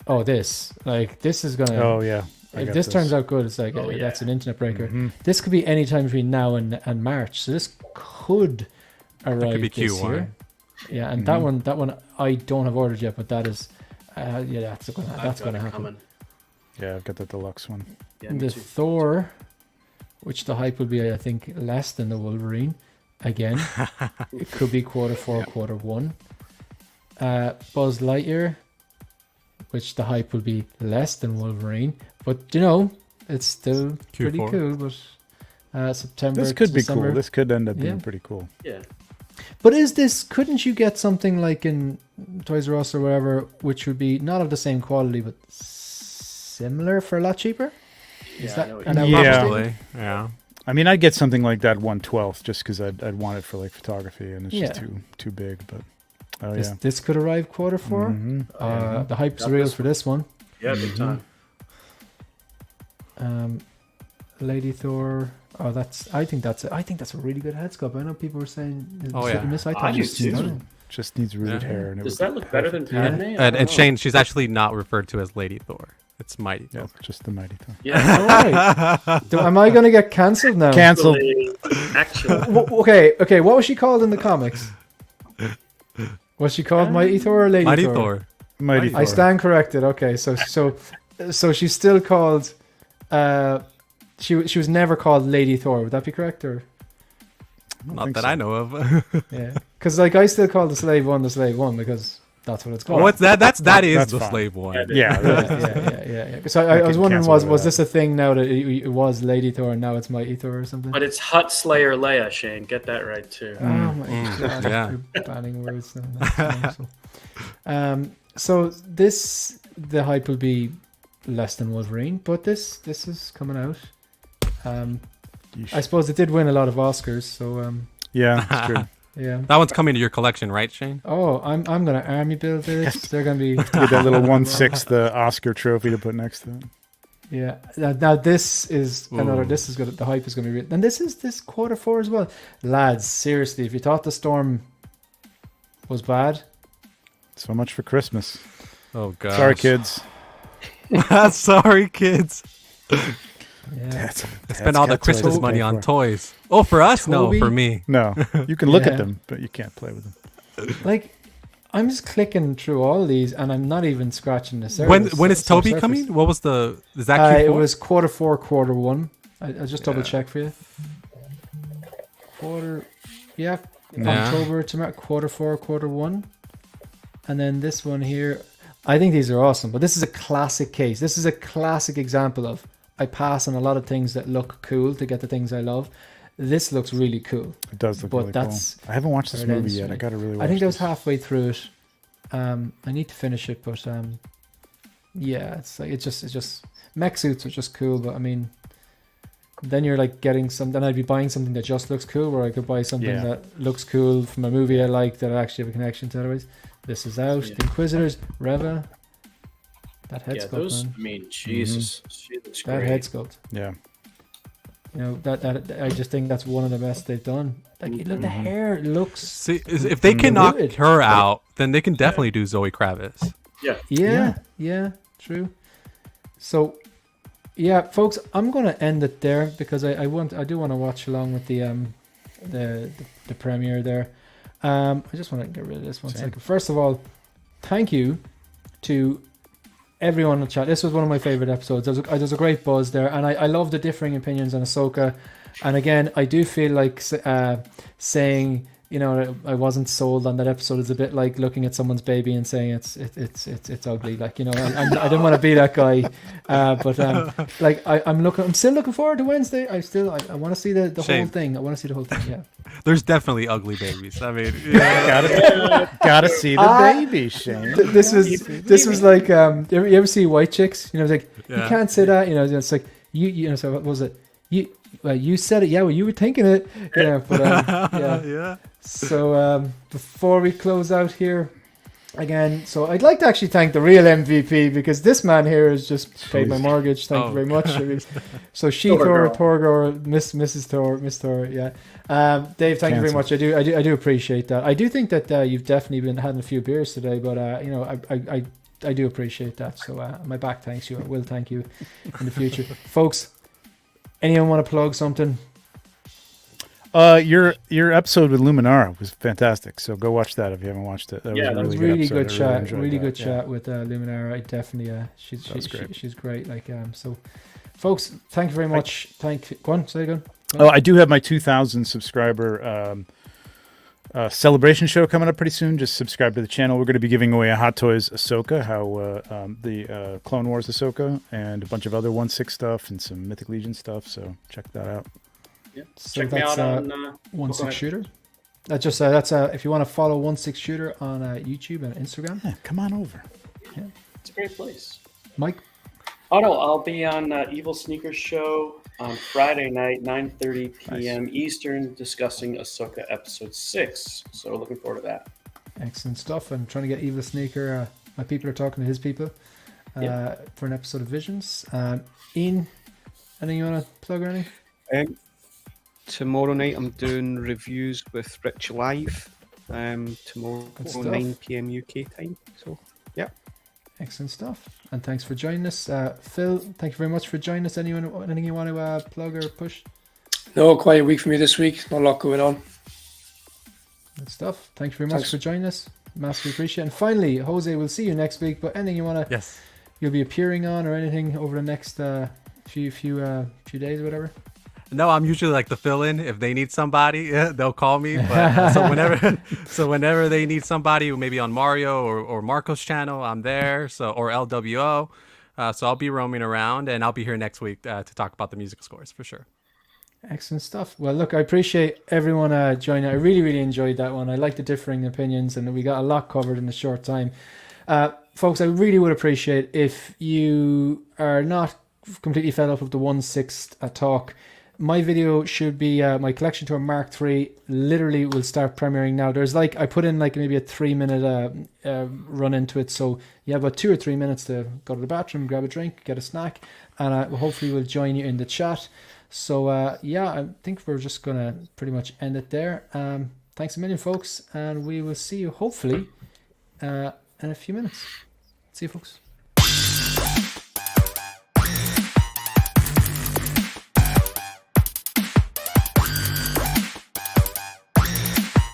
oh, this is going to, Oh yeah. if this turns out good, it's like, that's an internet breaker. This could be any time between now and March. So this could arrive be this Q1. year. Yeah, and that one I don't have ordered yet, but that is, that's going to happen. Coming. Yeah, I've got the deluxe one. Yeah, The me too. Thor, which the hype will be, I think, less than the Wolverine. Again, it could be Q4, Q1. Buzz Lightyear, which the hype will be less than Wolverine, but it's still pretty Q4. cool. But September. This could to be December. cool. This could end up being Yeah. pretty cool. Yeah. But couldn't you get something like in Toys R Us or wherever, which would be not of the same quality but similar for a lot cheaper? Is Yeah, I know what an you mean. outrageous Yeah. statement? Probably. Yeah. I mean, I'd get something like that 1/12 just because I'd want it for like photography, and it's just Yeah. too big. But oh This, yeah, this could arrive Q4. Mhm. The hype's Got real this for this one. Yeah, big time. Lady Thor. Oh, I think that's a really good head sculpt. I know people were saying, Oh, yeah. miss. I I thought do it was too. stunning. just needs rooted Yeah. hair, and it Does would that be look better than perfect. Padme? I And, don't and know. Shane, she's actually not referred to as Lady Thor. It's Mighty Yeah, Thor. just the mighty Thor. Yeah. All right. Am I going to get cancelled now? Cancelled. Actually, Okay. What was she called in the comics? Was she called Mighty Thor or Lady Mighty Thor? Thor. Mighty I Thor. stand corrected. Okay, so she's still called. She was never called Lady Thor. Would that be correct? Or Not think that so. I know of. yeah, because like I still call the slave one because that's what it's called. What's that? That is That's the fine. slave one. Yeah, yeah. So I was can wondering, cancel was that. this a thing now that it was Lady Thor and now it's Mighty Thor or something? but it's Hut Slayer Leia, Shane. Get that right too. Oh my god! Yeah. You're banning words now. That's awful. So the hype will be less than Wolverine, but this is coming out. I suppose it did win a lot of Oscars, so yeah, that's true. yeah. That one's coming to your collection, right, Shane? Oh, I'm gonna army build this. They're gonna be With that little 1/6 the Oscar trophy to put next to it. yeah. Now this is another. Ooh. This is good. The hype is gonna be and this Q4 as well, lads. Seriously, if you thought the storm was bad, So much for Christmas. Oh god. Sorry, kids. Sorry, kids. yeah. Spend all the Christmas money on toys. Oh, for us? Toby? No, for me. No, you can look Yeah. at them, but you can't play with them. Like, I'm just clicking through all these, and I'm not even scratching the surface. When is Toby surface. coming? What was is that Q4? It was Q4, Q1. I'll just double check for you. Yeah. October to Q4, Q1. And then this one here, I think these are awesome, but this is a classic case. This is a classic example of I pass on a lot of things that look cool to get the things I love. This looks really cool. It does look But really that's cool. I haven't watched this where it movie ends yet. for I me. gotta really watch I think I was this. halfway through it. I need to finish it, but yeah, it's like it's just mech suits are just cool, but I mean, then you're like getting some. Then I'd be buying something that just looks cool, where I could buy something Yeah. that looks cool from a movie I like that I actually have a connection to. Otherwise, this is out. Yeah. The Inquisitors, Reva. That head Yeah, sculpt, those. man. I mean, Jesus, she looks That great. head sculpt. Yeah. You know that I just think that's one of the best they've done. Like look, the hair looks. See, if they can knock Fluid. her out, then they can definitely do Zoe Kravitz. Yeah, true. So, yeah, folks, I'm gonna end it there because I do want to watch along with the premiere there. I just want to get rid of this one Same. second. First of all, thank you to everyone in the chat. This was one of my favorite episodes. There's a great buzz there, and I love the differing opinions on Ahsoka. And again, I do feel like saying, I wasn't sold on that episode. It's a bit like looking at someone's baby and saying it's ugly. Like, I didn't want to be that guy. But I'm still looking forward to Wednesday. I want to see the whole thing. I want to see the whole thing. Yeah. There's definitely ugly babies. I mean, gotta see the baby, Shane. This was like you ever see White Chicks? It's like you can't say that. It's like so what was it? You said it. Yeah, well, you were thinking it. Yeah, but yeah. So before we close out here, again, so I'd like to actually thank the real MVP, because this man here has just paid my mortgage. Thank you very much. So Thor, Mrs. Thor, Miss Thor, yeah. Dave, thank you very much. I do appreciate that. I do think that you've definitely been having a few beers today, but I do appreciate that. So my back thanks you. I will thank you in the future, folks. Anyone want to plug something? Your episode with Luminara was fantastic. So go watch that if you haven't watched it. That was a really good chat. Really good chat with Luminara. I definitely she's great. Like so, folks, thank you very much. Go on, say again. Oh, I do have my 2,000 subscriber celebration show coming up pretty soon. Just subscribe to the channel. We're going to be giving away a Hot Toys Ahsoka, the Clone Wars Ahsoka, and a bunch of other 1/6 stuff and some Mythic Legion stuff. So check that out. Yep. So check me out on 1/6 Shooter. That's if you want to follow 1/6 Shooter on YouTube and Instagram. Yeah, come on over. Yeah, it's a great place. Mike. Oh no, I'll be on Evil Sneakers Show on Friday night, 9:30 p.m. Eastern, discussing Ahsoka Episode 6. So looking forward to that. Excellent stuff. I'm trying to get Evil Sneaker. My people are talking to his people for an episode of Visions. Ian, anything you want to plug or anything? Tomorrow night I'm doing reviews with Rich Live. Tomorrow 9 p.m. UK time. So yeah. Excellent stuff. And thanks for joining us. Phil, thank you very much for joining us. Anything you want to plug or push? No, quiet week for me this week. Not a lot going on. Good stuff. Thank you very much for joining us. Massively appreciate it. And finally, Jose, we'll see you next week. But anything you want to you'll be appearing on or anything over the next few days or whatever? No, I'm usually like the fill-in. If they need somebody, they'll call me. But so whenever they need somebody, maybe on Mario or Marco's channel, I'm there. So or LWO. So I'll be roaming around, and I'll be here next week to talk about the music scores for sure. Excellent stuff. Well, look, I appreciate everyone joining. I really, really enjoyed that one. I like the differing opinions, and we got a lot covered in a short time. Folks, I really would appreciate if you are not completely fed up with the 1/6 talk. My video should be my collection tour Mark III literally will start premiering now. There's I put in maybe a 3-minute run into it. So you have about 2 or 3 minutes to go to the bathroom, grab a drink, get a snack, and hopefully we'll join you in the chat. So I think we're just going to pretty much end it there. Thanks a million, folks. And we will see you hopefully in a few minutes. See you, folks.